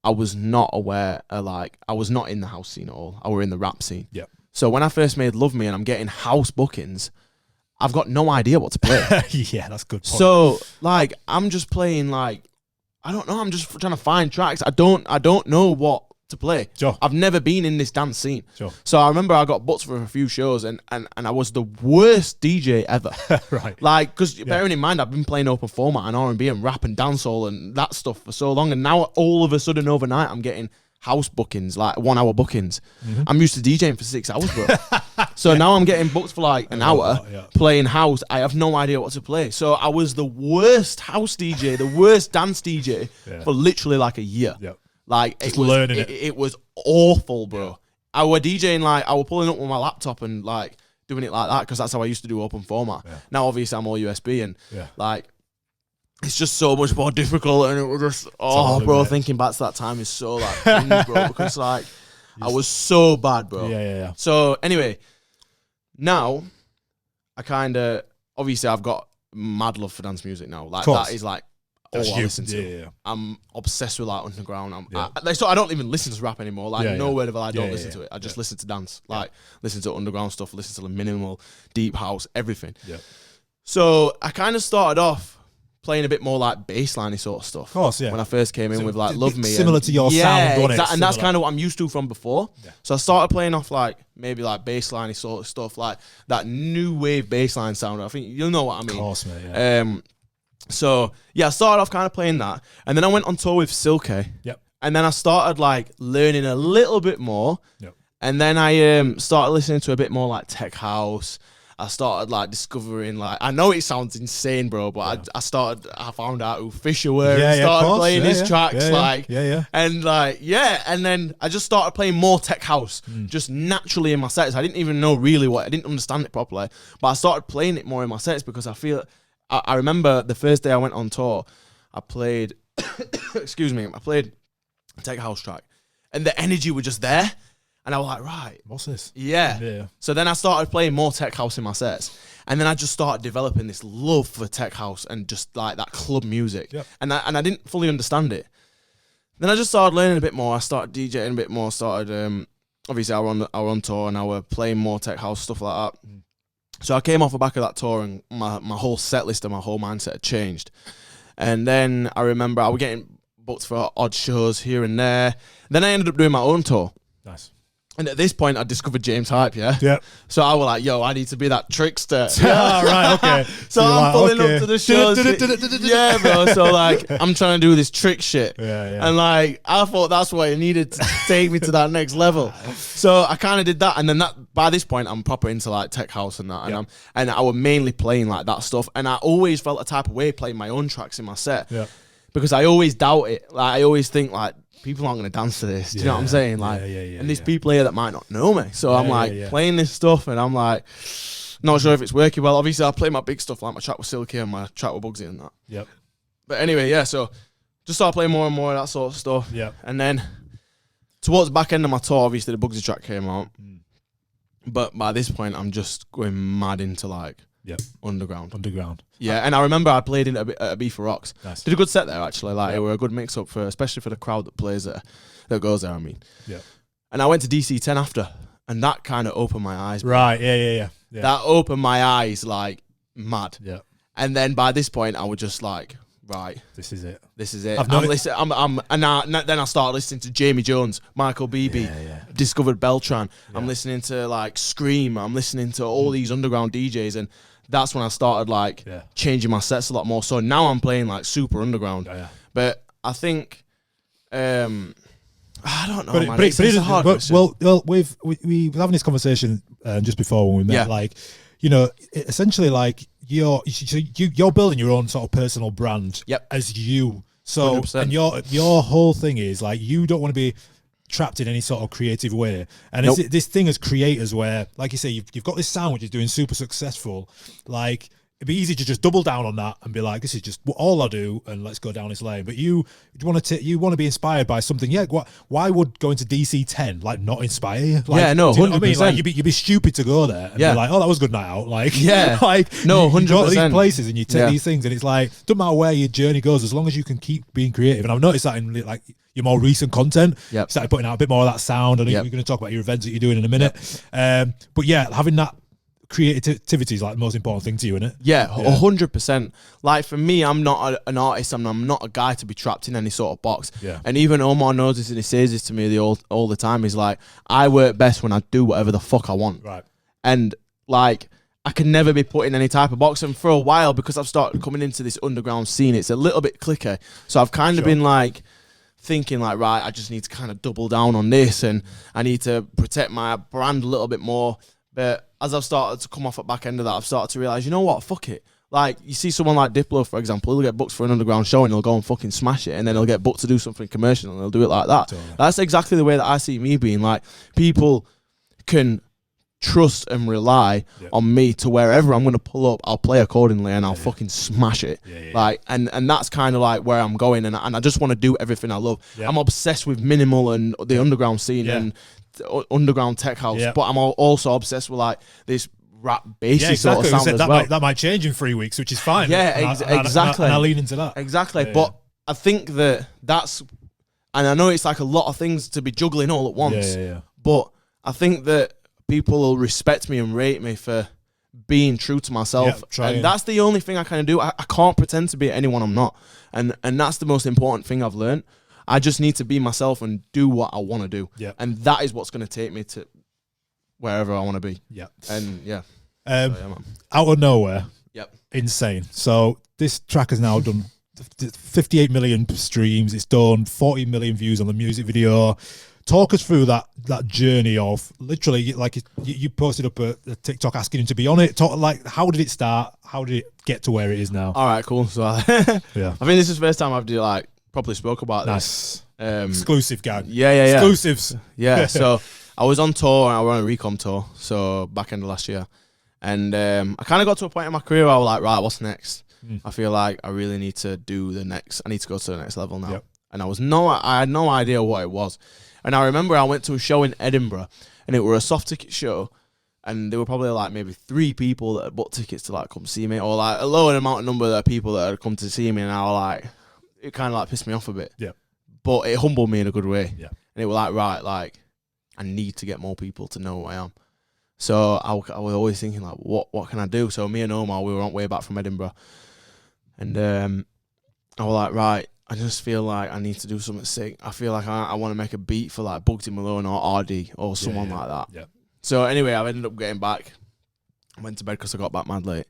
I was not aware of I was not in the house scene at all. I were in the rap scene. Yeah. So when I first made Love Me and I'm getting house bookings, I've got no idea what to play. Yeah, that's good point. So like I'm just playing like I don't know. I'm just trying to find tracks. I don't know what to play. Sure. I've never been in this dance scene. Sure. So I remember I got booked for a few shows and I was the worst DJ ever. Right. Like, because bearing in mind, I've been playing open format and R&B and rap and dancehall and that stuff for so long. And now all of a sudden overnight, I'm getting house bookings, like 1 hour bookings. Mm-hmm. I'm used to DJing for 6 hours, bro. So now I'm getting booked for like an hour playing house. I have no idea what to play. So I was the worst house DJ, the worst dance DJ for literally like a year. Yep. Like it was awful, bro. Yeah. I were DJing like I was pulling up with my laptop and like doing it like that because that's how I used to do open format. Yeah. Now obviously I'm all USB and like it's just so much more difficult and it was just bro. Thinking back to that time is so like cringe, bro, because like I was so bad, bro. Yeah. So anyway, now I kind of obviously I've got mad love for dance music now. Like that is like. All I listen to. Yeah. I'm obsessed with like underground. So I don't even listen to rap anymore. Like no word of it, I don't listen to it. I just listen to dance. Like listen to underground stuff, listen to the minimal, deep house, everything. Yeah. So I kind of started off playing a bit more like bassliney sort of stuff. Of course, yeah. When I first came in with like Love Me. Similar to your sound, and that's kind of what I'm used to from before. Yeah. So I started playing off like maybe like bassliney sort of stuff, like that new wave bassline sound. I think you'll know what I mean. Of course, mate, yeah. So yeah, I started off kind of playing that, and then I went on tour with Silky. Yep. And then I started like learning a little bit more. Yep. And then I started listening to a bit more like tech house. I started like discovering like I know it sounds insane, bro, but I found out who Fisher were and started playing his tracks and and then I just started playing more tech house just naturally in my sets. I didn't even know really what I didn't understand it properly, but I started playing it more in my sets because I remember the first day I went on tour, I played excuse me, I played a tech house track and the energy was just there. And I was like, right. What's this? Yeah. So then I started playing more tech house in my sets. And then I just started developing this love for tech house and just like that club music. Yep. And I didn't fully understand it. Then I just started learning a bit more. I started DJing a bit more. Obviously I were on tour and I were playing more tech house, stuff like that. So I came off the back of that tour and my whole set list and my whole mindset had changed. And then I remember I was getting booked for odd shows here and there. Then I ended up doing my own tour. Nice. And at this point, I discovered James Hype, Yeah. So I was like, yo, I need to be that trickster. Right, okay. So I'm pulling up to the shows. Yeah, bro. So like, I'm trying to do this trick shit. Yeah. And like, I thought that's what it needed to take me to that next level. So I kind of did that. And then by this point, I'm proper into like tech house and that. And I was mainly playing like that stuff. And I always felt a type of way playing my own tracks in my set. Yeah. Because I always doubt it. Like, I always think like, people aren't going to dance to this. Do you know what I'm saying? Like, and there's people here that might not know me. So I'm like playing this stuff and I'm like, not sure if it's working well. Obviously, I play my big stuff like my track with Silky and my track with Bugzy and that. Yep. But anyway, so just started playing more and more of that sort of stuff. Yep. And then towards the back end of my tour, obviously the Bugsy track came out. But by this point, I'm just going mad into like underground. Yeah, and I remember I played in a B for Rocks. Nice. Did a good set there actually. Like it were a good mix up especially for the crowd that plays there, that goes there. I mean, And I went to DC10 after, and that kind of opened my eyes. Right. Yeah. That opened my eyes like mad. Yeah. And then by this point, I was just like, right, this is it. This is it. Then I started listening to Jamie Jones, Michael Beebe, discovered Beltran. Yeah. I'm listening to like Scream. I'm listening to all these underground DJs, and that's when I started like changing my sets a lot more. So now I'm playing like super underground. But I think, I don't know, man. It's a hard question. Well, we were having this conversation just before when we met. Like, you know, essentially, like you're building your own sort of personal brand as you. So 100%. And your whole thing is like you don't want to be trapped in any sort of creative way. And it's this thing as creators where, like you say, you've got this sound which is doing super successful. Like it'd be easy to just double down on that and be like, this is just all I do, and let's go down this lane. But you want to be inspired by something. Yeah, why would going to DC-10 like not inspire you? Like, yeah, no, 100%. You know what I mean? Like, you'd be stupid to go there and be like, oh, that was a good night out. Like, like no, 100%. You go to these places and you take these things, and it's like, doesn't matter where your journey goes, as long as you can keep being creative. And I've noticed that in like your more recent content, started putting out a bit more of that sound. And we're going to talk about your events that you're doing in a minute. But yeah, having that creativity is like the most important thing to you, isn't it? Yeah, 100%. Like for me, I'm not an artist, and I'm not a guy to be trapped in any sort of box. And even Omar knows this, and he says this to me all the time. He's like, I work best when I do whatever the fuck I want. Right. And like, I can never be put in any type of box. And for a while, because I've started coming into this underground scene, it's a little bit cliquer. So I've kind of been like thinking like, right, I just need to kind of double down on this, and I need to protect my brand a little bit more. But as I've started to come off at back end of that, I've started to realise, you know what, fuck it. Like, you see someone like Diplo, for example, he'll get booked for an underground show and he'll go and fucking smash it, and then he'll get booked to do something commercial and he'll do it like that. Totally. That's exactly the way that I see me being. Like, people can trust and rely on me to wherever I'm going to pull up, I'll play accordingly and I'll fucking smash it. Like, and that's kind of like where I'm going, and I just want to do everything I love. I'm obsessed with minimal and the underground scene and underground tech house, but I'm also obsessed with like this rap bassy sort of sound as well. That might change in 3 weeks, which is fine. Exactly. And I lean into that. Exactly. But I think that's, and I know it's like a lot of things to be juggling all at once, but I think that people will respect me and rate me for being true to myself. And that's the only thing I kind of do. I can't pretend to be anyone I'm not. And that's the most important thing I've learned. I just need to be myself and do what I want to do. And that is what's going to take me to wherever I want to be. And out of nowhere. Insane. So this track has now done 58 million streams. It's done 40 million views on the music video. Talk us through that journey of literally, like you posted up a TikTok asking him to be on it. Like, how did it start? How did it get to where it is now? All right, cool. So I think this is the first time I've properly spoke about this. Exclusive gang. Exclusives. So I was on tour, and I was on a Recom tour, so back end of last year. And I kind of got to a point in my career where I was like, right, what's next? I feel like I really need to do the next. I need to go to the next level now. And I had no idea what it was. And I remember I went to a show in Edinburgh, and it were a soft ticket show, and there were probably like maybe 3 people that had bought tickets to like come see me, or like a lower amount of number of people that had come to see me, and I was like, it kind of like pissed me off a bit. But it humbled me in a good way. And it was like, right, like I need to get more people to know who I am. So I was always thinking like, what can I do? So me and Omar, we were on way back from Edinburgh, and I was like, right, I just feel like I need to do something sick. I feel like I want to make a beat for like Bugzy Malone or RD or someone like that. So anyway, I ended up getting back. I went to bed because I got back mad late.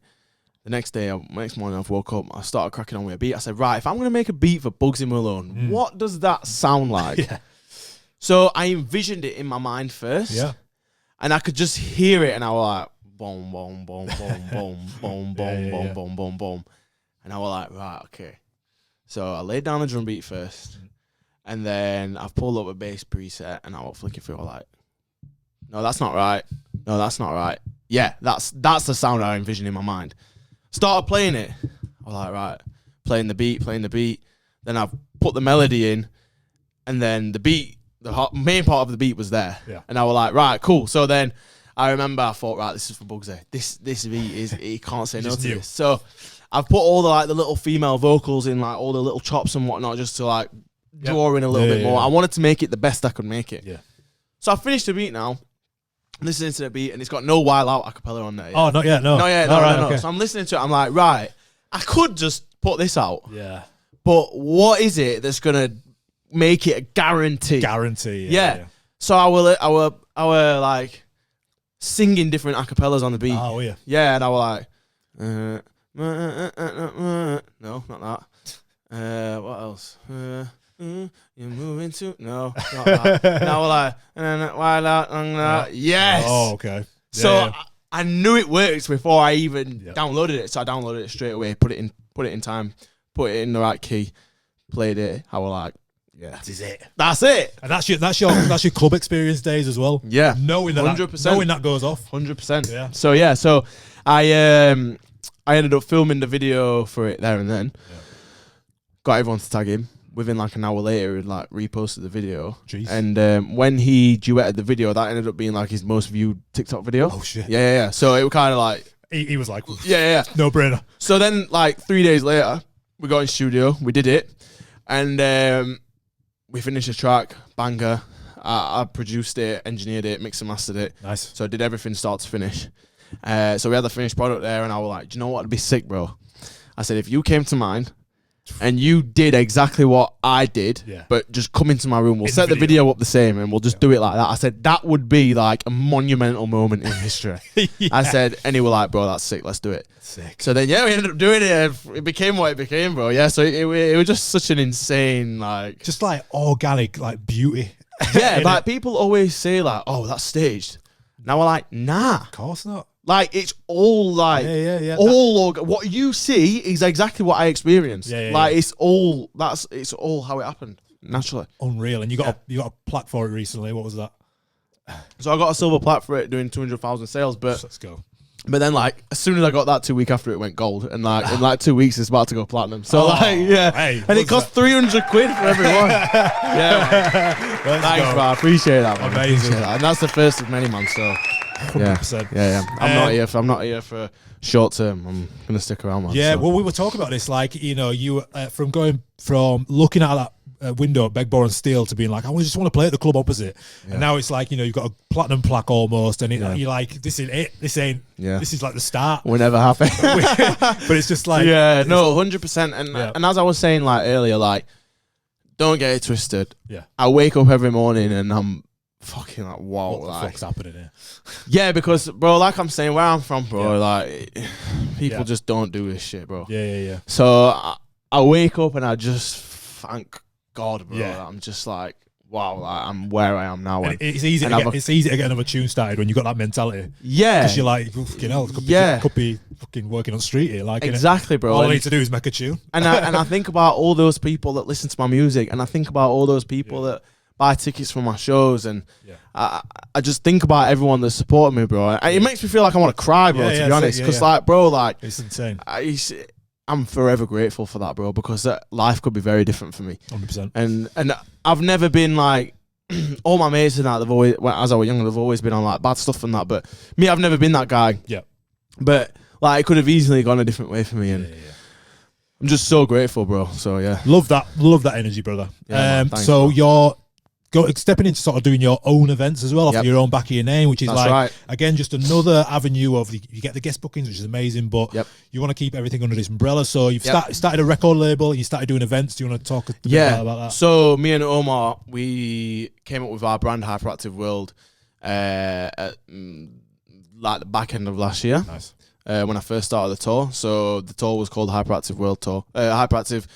The next morning I woke up, I started cracking on with a beat. I said, right, if I'm going to make a beat for Bugzy Malone, what does that sound like? So I envisioned it in my mind first. And I could just hear it, and I was like, boom, boom, boom, boom, boom, boom, boom, boom, boom, boom, boom. And I was like, right, okay. So I laid down the drum beat first, and then I've pulled up a bass preset, and I was flicking through, like, no, that's not right. No, that's not right. Yeah, that's the sound I envisioned in my mind. Started playing it. I was like, right, playing the beat. Then I've put the melody in, and then the beat, the main part of the beat was there. And I was like, right, cool. So then I remember I thought, right, this is for Bugsy. This beat is, he can't say no to this. So I've put all the little female vocals in, like all the little chops and whatnot, just to like draw in a little bit more. I wanted to make it the best I could make it. So I finished the beat now, listening to the beat, and it's got no Wild Out acapella on there yet. Oh, not yet, no. Not yet, no. Okay. So I'm listening to it, I'm like, right, I could just put this out. but what is it that's gonna make it a guarantee? Guarantee. Yeah. So I will like singing different acapellas on the beat. Oh yeah. Yeah, and I was like, no, not that. What else? You're moving to no, not that. Now we're like, why not? Yes. Oh, okay. So I knew it worked before I even downloaded it. So I downloaded it straight away, put it in time, put it in the right key, played it. I was like, yeah, this is it. That's it. And that's your club experience days as well. Yeah, knowing that 100%. Knowing that goes off 100%. Yeah. So I ended up filming the video for it there and then. Yeah. Got everyone to tag him. Within like an hour later, he like reposted the video. Jeez. And when he duetted the video, that ended up being like his most viewed TikTok video. Oh shit. Yeah. So it was kind of like he was like, yeah, no brainer. So then like 3 days later, we got in studio, we did it, and we finished the track, banger. I produced it, engineered it, mixed and mastered it. Nice. So I did everything start to finish. So we had the finished product there, and I was like, do you know what? It'd be sick, bro. I said, if you came to mind and you did exactly what I did, but just come into my room, we'll set the video up the same, and we'll just do it like that. I said, that would be like a monumental moment in history. I said, and he was like, bro, that's sick, let's do it. Sick. So then, we ended up doing it. It became what it became, bro. Yeah, so it was just such an insane, like... Just like organic, like beauty. Yeah, like people always say like, oh, that's staged. Now we're like, nah. Of course not. Like, it's all like, what you see is exactly what I experienced. Like, it's all how it happened, naturally. Unreal. And you got a plaque for it recently. What was that? So I got a silver plaque for it doing 200,000 sales, but let's go. But then, like, as soon as I got that 2 weeks after, it went gold, and like in like 2 weeks, it's about to go platinum. So hey, and it cost 300 quid for everyone. Thanks, bro. I appreciate that, man. Amazing. Appreciate that. And that's the first of many, man. So 100%. Yeah. I'm not here for short term. I'm gonna stick around, man. Yeah. So. Well, we were talking about this, like, you from going from looking at that window at Begbar and Steel to being like, I just want to play at the club opposite, and now it's like, you've got a platinum plaque almost, and you're like, this is it. This ain't. This is like the start. We're never happy. But it's just like, 100%. And as I was saying like earlier, like, don't get it twisted. Yeah. I wake up every morning and I'm fucking like, wow, what the fuck's happening here? Yeah, because, bro, like I'm saying, where I'm from, bro, like, people just don't do this shit, bro. Yeah. So I wake up and I just thank God, bro. I'm just like, wow, like, I'm where I am now. And it's easy to get another tune started when you got that mentality. Yeah. Because you're like, fucking hell, could be fucking working on street here. Like, exactly, bro. All I need to do is make a tune. And I think about all those people that listen to my music, and I think about all those people that buy tickets for my shows, and I just think about everyone that supported me, bro. And it makes me feel like I want to cry, bro, to be honest. Because, like, bro, like... It's insane. I'm forever grateful for that, bro, because life could be very different for me. 100%. And I've never been like... all my mates and that, they've always, as I was younger, they've always been on like bad stuff and that, but me, I've never been that guy. Yeah. But like, it could have easily gone a different way for me, and I'm just so grateful, bro. So love that energy, brother. Thanks, so man. you're stepping into sort of doing your own events as well, off your own back of your name, which is again, just another avenue of you get the guest bookings, which is amazing, but you want to keep everything under this umbrella. So you've started a record label, and you started doing events. Do you want to talk a bit about that? So me and Omar, we came up with our brand Hyperactive World at like the back end of last year. Nice. When I first started the tour. So the tour was called Hyperactive World Tour. Hyperactive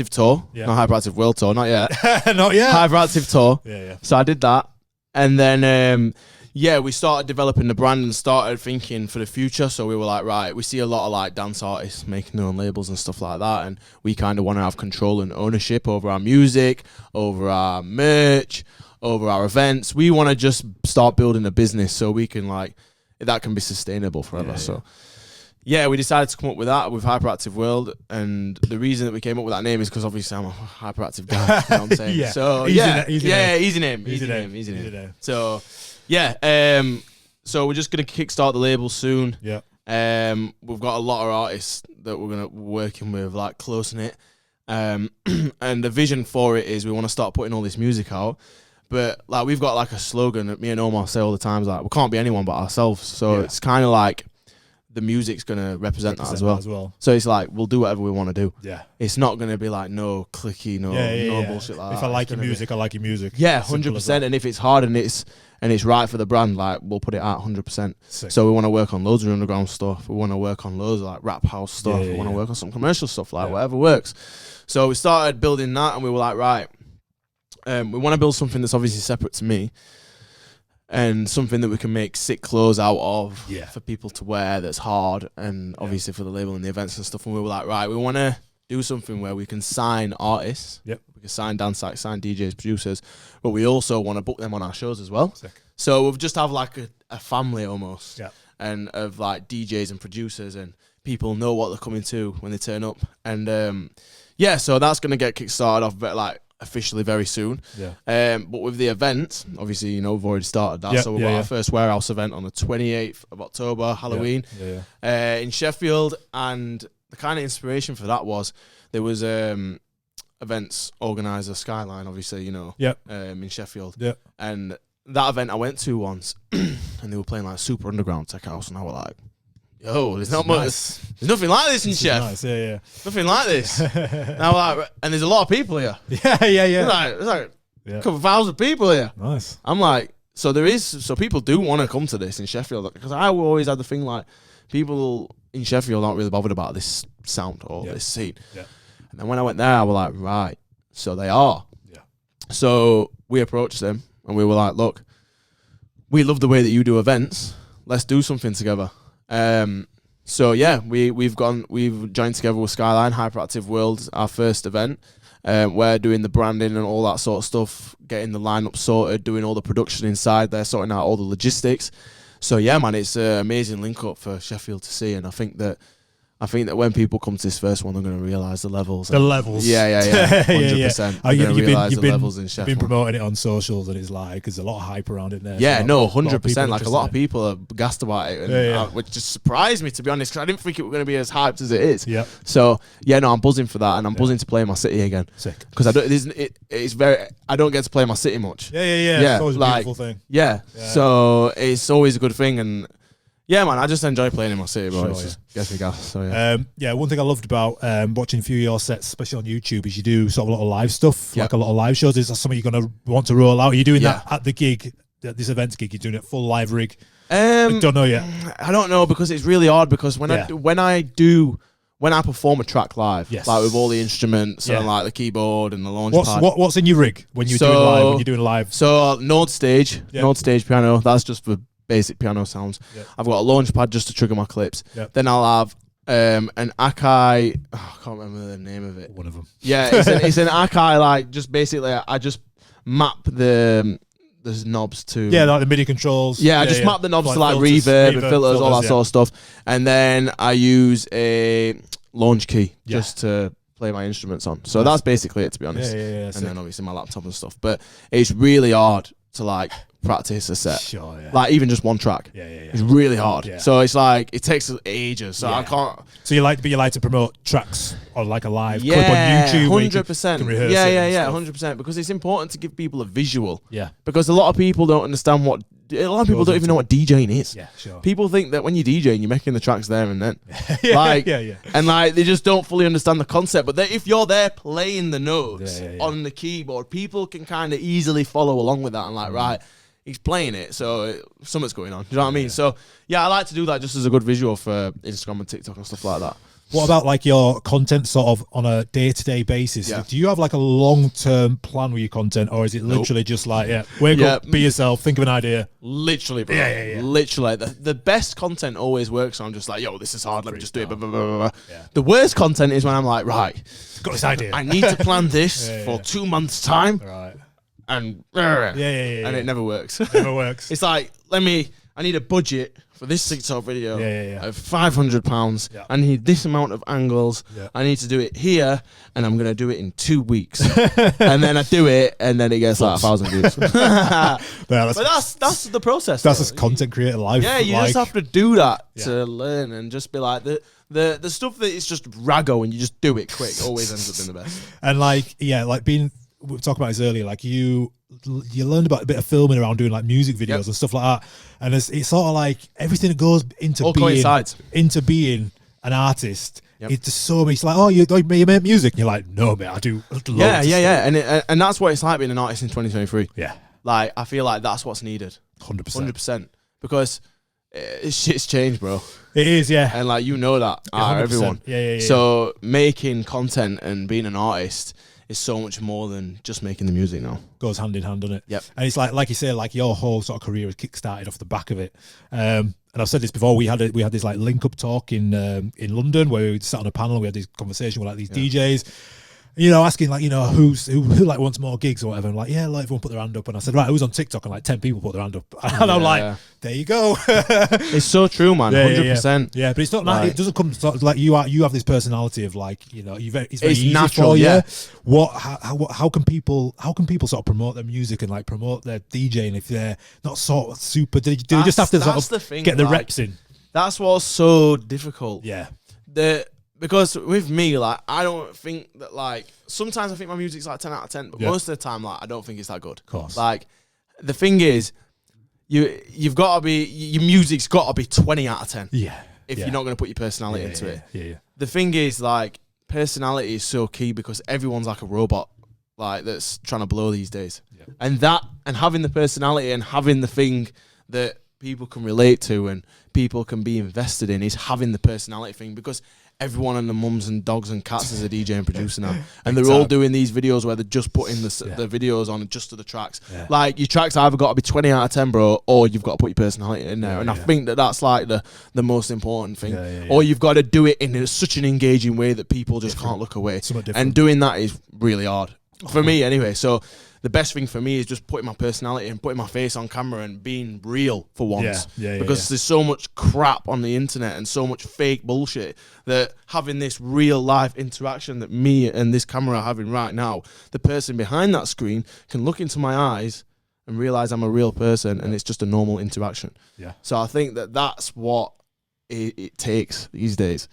Tour. Not Hyperactive World Tour, not yet. Not yet. Hyperactive Tour. Yeah. So I did that. And then, we started developing the brand and started thinking for the future. So we were like, right, we see a lot of like dance artists making their own labels and stuff like that. And we kind of want to have control and ownership over our music, over our merch, over our events. We want to just start building a business so we can that can be sustainable forever. So we decided to come up with that, with Hyperactive World, and the reason that we came up with that name is because obviously I'm a hyperactive guy. You know what I'm saying? So easy name. So so we're just gonna kickstart the label soon. We've got a lot of artists that we're gonna be working with, like close knit, and the vision for it is we want to start putting all this music out. But like, we've got like a slogan that me and Omar say all the time, like, we can't be anyone but ourselves. So it's kind of like the music's gonna represent that as well. So it's like we'll do whatever we want to do. Yeah, it's not gonna be like no clicky, no bullshit like that. If I like your music, I like your music. Yeah, 100%. And if it's hard and it's right for the brand, like we'll put it out 100%. So we want to work on loads of underground stuff. We want to work on loads of like rap house stuff. We want to work on some commercial stuff, like whatever works. So we started building that, and we were like, right, we want to build something that's obviously separate to me. And something that we can make sick clothes out of for people to wear that's hard, and obviously for the label and the events and stuff. And we were like, right, we want to do something where we can sign artists, we can sign dance acts, sign DJs, producers, but we also want to book them on our shows as well. Sick. So we'll just have like a family almost, and of like DJs and producers, and people know what they're coming to when they turn up. And so that's going to get kickstarted off like officially very soon. But with the event, obviously, you know, we've already started that. So we've got our first warehouse event on the 28th of October, Halloween, in Sheffield. And the kind of inspiration for that was there was events organizer Skyline, obviously, you know, in Sheffield. And that event I went to once, and they were playing like super underground tech house, and I was like, yo, there's not much. There's nothing like this in Chef. Nice. Nothing like this. Like, and there's a lot of people here. There's like a couple thousand people here. Nice. I'm like, so people do want to come to this in Sheffield, because I always had the thing like people in Sheffield aren't really bothered about this sound or this scene. And then when I went there, I was like, right, so they are. So we approached them, and we were like, look, we love the way that you do events. Let's do something together. So yeah, we've joined together with Skyline, Hyperactive World, our first event. We're doing the branding and all that sort of stuff, getting the lineup sorted, doing all the production inside there, sorting out all the logistics. So yeah, man, it's an amazing link up for Sheffield to see, and I think that when people come to this first one, they're going to realise the levels. The levels. Yeah. 100%. You've been promoting it on socials, and it's like, there's a lot of hype around it there. Yeah, no, 100%. Like, a lot of people are gassed about it, and which just surprised me, to be honest, because I didn't think it was going to be as hyped as it is. Yeah. So, yeah, no, I'm buzzing for that, and I'm buzzing to play in my city again. Sick. Because I don't get to play in my city much. Yeah. It's always a beautiful thing. Yeah. So, it's always a good thing, and yeah, man, I just enjoy playing in my city, bro. It just gets me gas. So one thing I loved about watching a few of your sets, especially on YouTube, is you do sort of a lot of live stuff, like a lot of live shows. Is that something you're going to want to roll out? Are you doing that at the gig, at this events gig? You're doing it full live rig? I don't know yet. I don't know, because it's really hard, because when I perform a track live, like with all the instruments and like the keyboard and the launch pad. What's in your rig when you're doing live? When you're doing live? So Node stage piano. That's just for basic piano sounds. I've got a launch pad just to trigger my clips. Then I'll have an Akai. I can't remember the name of it. One of them. Yeah, it's an Akai. Like, just basically, I just map the knobs to like the MIDI controls. I just map the knobs to like reverb and filters, all that sort of stuff. And then I use a launch key just to play my instruments on. So that's basically it, to be honest. And then obviously my laptop and stuff. But it's really hard to like practice a set, like even just one track. It's really hard. So it's like it takes ages. So I can't. So you like to promote tracks on like a live clip on YouTube? 100%. 100%. Because it's important to give people a visual. Because a lot of people don't understand what. A lot of people don't even know what DJing is. People think that when you're DJing, you're making the tracks there and then. And like they just don't fully understand the concept. But if you're there playing the notes on the keyboard, people can kind of easily follow along with that and like, right, he's playing it, so something's going on. Do you know what I mean? So I like to do that just as a good visual for Instagram and TikTok and stuff like that. What about like your content sort of on a day-to-day basis? Do you have like a long-term plan with your content, or is it literally just like, wake up, be yourself, think of an idea? Literally, bro. Literally. The best content always works on just like, yo, this is hard, let me just do it. Blah, blah, blah, blah. The worst content is when I'm like, right, got this idea. I need to plan this for 2 months' time. Right. And it never works. It's like, I need a budget for this TikTok video of £500. I need this amount of angles. I need to do it here, and I'm gonna do it in 2 weeks. And then I do it, and then it gets like 1,000 views. But that's the process. That's a content creator life. Yeah, you just have to do that to learn, and just be like the stuff that is just raggo and you just do it quick always ends up being the best. And like being we were talking about this earlier, like you learned about a bit of filming around doing like music videos and stuff like that, and it's sort of like everything that goes into being an artist. It's just so much. It's like, oh, you make music, and you're like, no, man, I do. And that's what it's like being an artist in 2023. Yeah, like I feel like that's what's needed. 100%, because shit's changed, bro. It is, yeah, and like that, everyone. Yeah. So making content and being an artist is so much more than just making the music now. Goes hand in hand, doesn't it? Yep. And it's like you say, like your whole sort of career was kick-started off the back of it. And I've said this before. We had this like link-up talk in London where we sat on a panel. We had this conversation with like these DJs. Asking like, who like wants more gigs or whatever. I'm like, yeah, like everyone put their hand up. And I said, right, who's on TikTok? And like 10 people put their hand up. And I'm like, there you go. It's so true, man. 100%. Yeah, but it's not like, it doesn't come to like you have this personality of like, it's very easy natural. For you. How can people sort of promote their music and like promote their DJing if they're not sort of super? Do they just have to sort of get the reps in? That's what's so difficult. Yeah. Because with me, like, I don't think that, like, sometimes I think my music's like 10 out of 10, but most of the time, like, I don't think it's that good. Of course. Like, the thing is, you've got to be, your music's got to be 20 out of 10. Yeah. If you're not going to put your personality into it. Yeah. The thing is, like, personality is so key because everyone's like a robot, like, that's trying to blow these days. Yeah. And having the personality and having the thing that people can relate to and people can be invested in is having the personality thing, because everyone and the mums and dogs and cats is a DJ and producer now, and they're all doing these videos where they're just putting the videos on just to the tracks. Like, your tracks either got to be 20 out of 10, bro, or you've got to put your personality in there. And I think that's like the most important thing. Or you've got to do it in such an engaging way that people just can't look away. And doing that is really hard for me anyway. So the best thing for me is just putting my personality and putting my face on camera and being real for once. Because there's so much crap on the internet and so much fake bullshit that having this real life interaction that me and this camera are having right now, the person behind that screen can look into my eyes and realize I'm a real person and it's just a normal interaction. Yeah. So I think that's what it takes these days.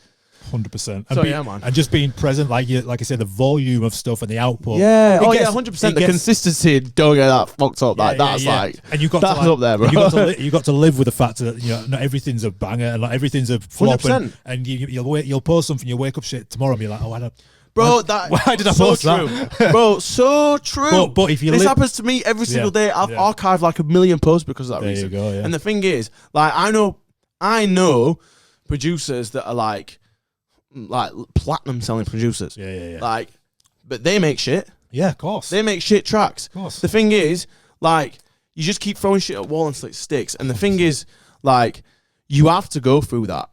100%. So man, and just being present, like I said, the volume of stuff and the output. 100%. The consistency, don't get that fucked up. That's like, and you got that's to, like, up there, bro. You got to live with the fact that not everything's a banger and like everything's a flop. And you'll post something, you'll wake up shit tomorrow and be like, oh, why did I post that? Bro, so true. But if this happens to me every single day. I've archived like 1 million posts because of that reason. There you go. And the thing is, like, I know producers that are like platinum selling producers. Like, but they make shit. Yeah, of course. They make shit tracks. Of course. The thing is, like, you just keep throwing shit at wall and it sticks. And the thing is, like, you have to go through that.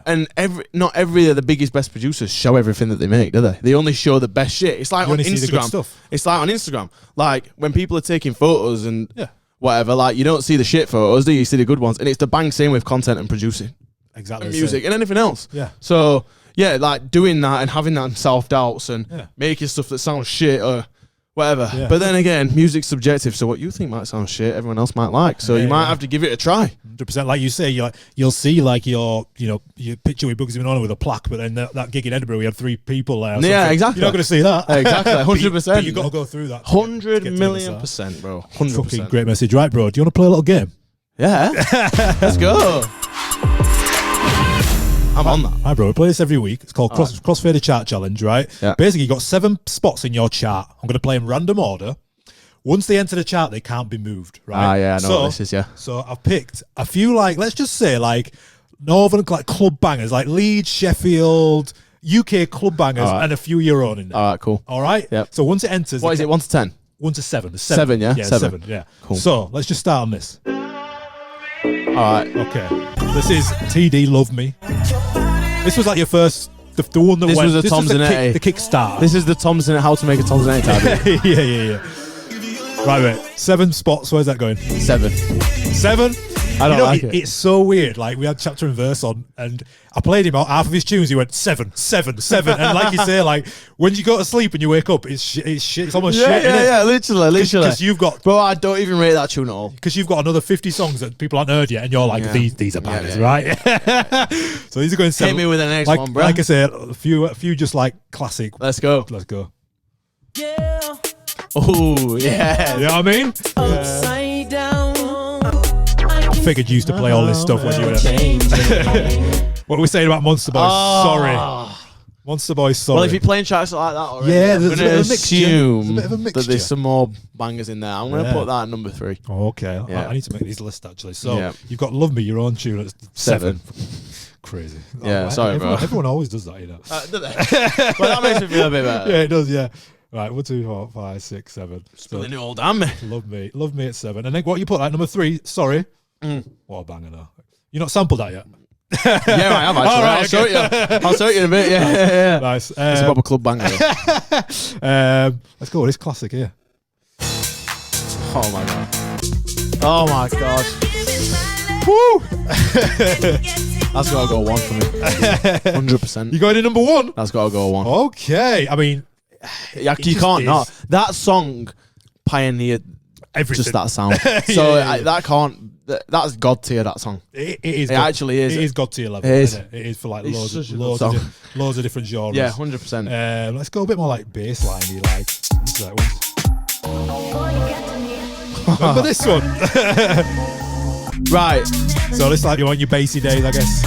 And not every of the biggest, best producers show everything that they make, do they? They only show the best shit. It's like on Instagram. It's like on Instagram. Like, when people are taking photos and whatever, like, you don't see the shit photos, do you? You see the good ones. And it's the bang same with content and producing. Exactly. And music and anything else. Yeah. So, yeah, like doing that and having that self-doubts and making stuff that sounds shit or whatever. Yeah. But then again, music's subjective. So what you think might sound shit, everyone else might like. So you might have to give it a try. 100%. Like you say, you'll see like your picture with Bugzy Malone with a plaque, but then that gig in Edinburgh, we had 3 people there. Yeah, exactly. You're not going to see that. Exactly, 100%. But you've got to go through that. 100 million %, bro. 100%. Fucking great message. Right, bro, do you want to play a little game? Yeah. Let's go. I'm on that. Hi, bro. We play this every week. It's called Crossfader Chart Challenge, right? Yeah. Basically, you've got 7 spots in your chart. I'm going to play in random order. Once they enter the chart, they can't be moved, right? Yeah, I know what this is, yeah. So I've picked a few, like, let's just say, like, Northern like club bangers, like Leeds, Sheffield, UK club bangers, and a few your own in there. All right, cool. All right? Yep. So once it enters... What is it, 1 to 10? 1 to 7. 7, yeah? Yeah, 7, yeah. Cool. So, let's just start on this. All right. Okay. This is Teedee, Love Me. This was like your first, the one that this went. Was a this Tom's was the kickstart. This is the Tom's in it, how to make a Tom's in it type. Yeah. Right, wait. 7 spots. Where's that going? 7. 7? I don't like it. It's so weird. Like, we had chapter and verse on, and I played him out half of his tunes. He went 7, 7, 7, and like you say, like when you go to sleep and you wake up, it's shit. It's almost shit. Yeah, literally. Because you've got, bro, I don't even rate that tune at all. Because you've got another 50 songs that people haven't heard yet, and you're like, these are bangers, right? So these are going 7. Hit me with the next one, bro. Like I said, a few just like classic. Let's go. Yeah. Oh, yeah. You know what I mean? Upside down. Figured you used to play all this stuff when you were. What are we saying about Monster Boys? Sorry. Monster Boys, sorry. Well, if you're playing tracks like that already, yeah, I'm there's going to a assume bit of a mixture. that there's some more bangers in there. I'm going to put that at number 3. Oh, okay. Yeah. I need to make these lists, actually. So, you've got Love Me, your own tune at 7. Crazy. Yeah, sorry, everyone, bro. Everyone always does that, you know. Do they? Well, that makes me feel a bit better. Yeah, it does, yeah. Right, 1, 2, 4, 5, 6, 7. Spilling it all down me. Love Me at 7. And then what you put at number 3, sorry. What a banger now. You're not sampled that yet? Yeah, I have actually. Right, I'll show it you in a bit. Yeah. Nice. It's a proper club banger. Let's go with this classic here. Oh my god. Oh my god. Woo! That's got to go 1 for me. 100%. You going in number 1? That's got to go 1. Okay. I mean, you can't not. That song pioneered everything. Just that sound. So that can't. That's god tier. That song. It is. It actually is. It is god tier level. It is. Isn't it? It is for like It's loads of different genres. Yeah, 100%. Let's go a bit more like bassline-y, like. What's that one? Remember this one? Right. So this like you want your bassy days, I guess.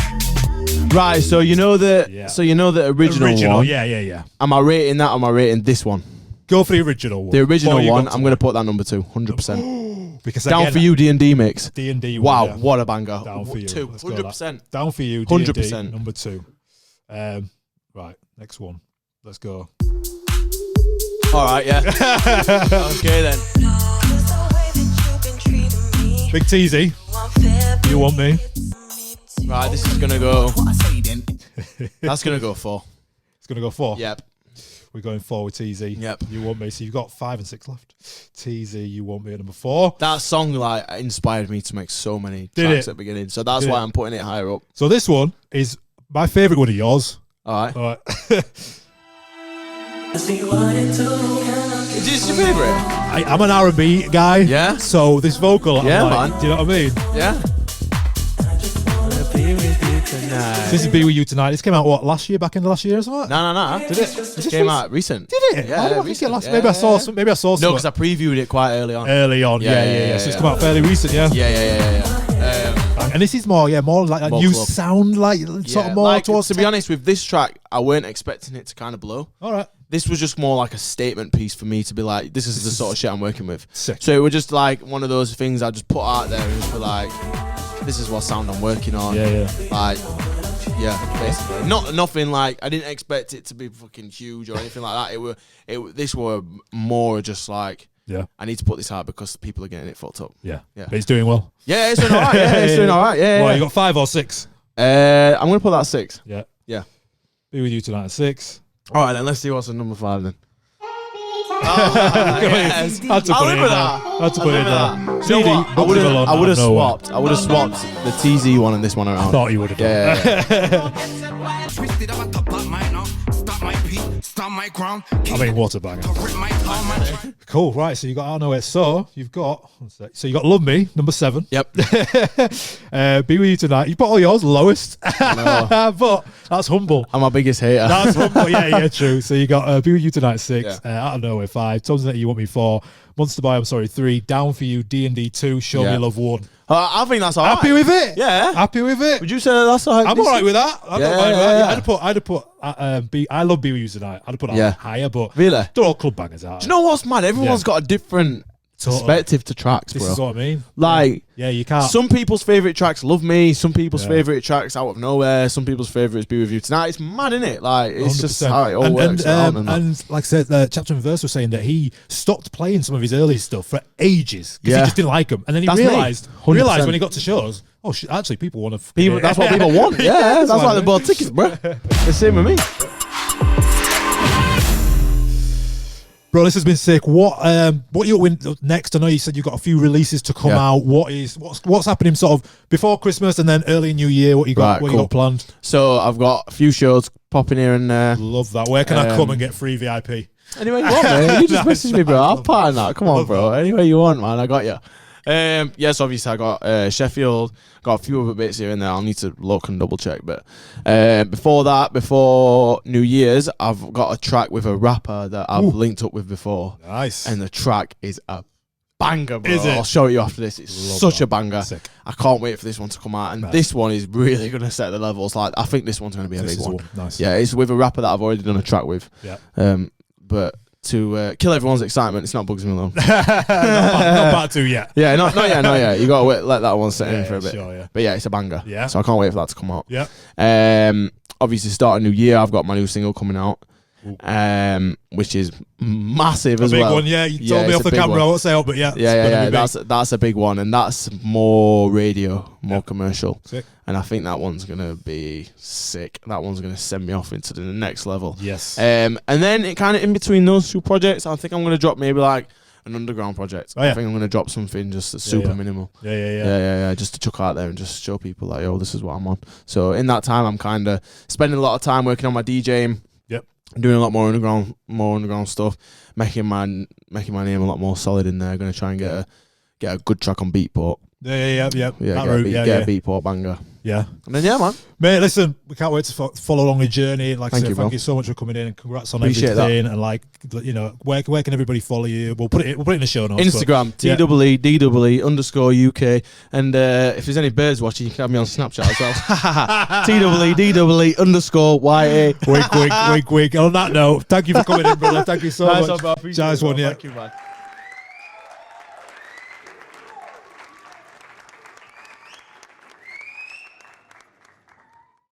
Right. So you know the. Yeah. So you know the original one. Yeah. Am I rating that? Or am I rating this one? Go for the original one. The original one. I'm going to put that number 2. 100%. Because down for you, D&D mix. D&D. Wow, what a banger. Down for you. 2. 100%. Down for you, D&D. 100%. Number 2. Right. Next one. Let's go. All right. Yeah. Okay then. Big Teedee. You want me? Right. This is gonna go. That's gonna go 4. It's gonna go 4. Yep. We're going 4 with Teedee. Yep. You want me? So you've got 5 and 6 left. Teedee, you want me at number 4. That song like inspired me to make so many tracks at the beginning. So that's why I'm putting it higher up. So this one is my favourite one of yours. All right. All right. Is this your favourite? I'm an R&B guy. Yeah. So this vocal, I'm like, man. do you know what I mean? Yeah. This is Be With You Tonight. This came out, what, last year, back in the last year or something? No. Did it? This came out recent. Did it? Yeah, I don't think it recent. last. Maybe I saw some. No, because I previewed it quite early on. Yeah. So it's come out fairly recent, yeah. Yeah. And this is more like a more new club. sound, like sort of more like, towards. to be honest, with this track, I weren't expecting it to kind of blow. All right. This was just more like a statement piece for me to be like, this is the sort of shit I'm working with. Sick. So it was just like one of those things I just put out there and just be like, this is what sound I'm working on. Yeah. Like, yeah, basically. Nothing like, I didn't expect it to be fucking huge or anything like that. This were more just like, I need to put this out because people are getting it fucked up. Yeah. But it's doing well. Yeah, it's doing alright. Yeah, it's doing alright. Yeah. Well, you got 5 or 6? I'm gonna put that 6. Yeah. Be With You Tonight at 6. All right, then let's see what's at number 5 then. Yes. Had to put it in there. Teedee, I would have swapped. I would have swapped the TZ one and this one around. I thought you would have done. I mean, what a banger. Cool, right, so you got, I know it. So you've got, you got Love Me, number 7. Yep. Be With You Tonight. You put all yours lowest. But that's humble. I'm my biggest hater. That's humble, yeah, true. So you got Be With You Tonight 6, Out of Nowhere 5, Tom's Net You Want Me 4, Monster Boy, I'm Sorry 3, Down For You, D&D 2, Show Me Love 1. I think that's alright. Happy with it? Yeah. Happy with it? Would you say that's alright? I'm alright with that. I don't mind that. Yeah. I'd have put I love Be With You Tonight. I'd have put that higher, but really? They're all club bangers out. Do you know what's mad? Everyone's got a different perspective to tracks, bro. This is what I mean. Like, you can't. Some people's favourite tracks Love Me, some people's favourite tracks Out of Nowhere, some people's favourites Be With You Tonight. It's mad, innit? Like, it's 100%. Just how it all works. And like I said, Chapter and Verse was saying that he stopped playing some of his early stuff for ages because he just didn't like them. And then he realised when he got to shows, actually people want to. That's what people want. Yeah, that's why they bought tickets, bro. The same with me. Bro, this has been sick. What you win next? I know you said you've got a few releases to come out. What's happening sort of before Christmas and then early New Year? What you got? You got planned? So I've got a few shows popping here and there. Love that. Where can I come and get free VIP? Anywhere you want, man. You just message me, bro. I'll part in that. Come on, bro. Anywhere you want, man. I got you. Yes, obviously I got Sheffield, got a few other bits here and there. I'll need to look and double check. But before New Year's, I've got a track with a rapper that I've linked up with before. Nice. And the track is a banger, bro. Is it? I'll show you after this. It's such a banger. Sick. I can't wait for this one to come out. And this one is really going to set the levels. Like, I think this one's going to be a big one. Nice. Yeah, it's with a rapper that I've already done a track with. Yeah. But to kill everyone's excitement, it's not Bugsy Malone. not part 2 yet. Yeah, not yet. You got to let that one set in for a bit. Sure, yeah. But yeah, it's a banger. Yeah. So I can't wait for that to come out. Yeah. Obviously, start a new year. I've got my new single coming out. Which is massive as well. A big one, yeah. You told me off the camera, I won't say it, but yeah. Yeah. That's a big one, and that's more radio, more commercial. Sick. And I think that one's gonna be sick. That one's gonna send me off into the next level. Yes. And then it kind of in between those two projects, I think I'm gonna drop maybe like an underground project. I think I'm gonna drop something just super minimal. Yeah. Just to chuck out there and just show people like, yo, this is what I'm on. So in that time, I'm kind of spending a lot of time working on my DJing. Doing a lot more underground stuff, making my name a lot more solid in there. Going to try and get a good track on Beatport. Yeah. Get a Beatport banger. Yeah. And then man. Mate, listen, we can't wait to follow along the journey. Like I said, thank you so much for coming in and congrats on everything. That. And like, you know, where can everybody follow you? We'll put it in the show notes. Instagram, TEEDEE_UK. And if there's any birds watching, you can have me on Snapchat as well. TEEDEE_YA. Wink. On that note, thank you for coming in, brother. Thank you so much. Nice one, One, yeah. Thank you, man.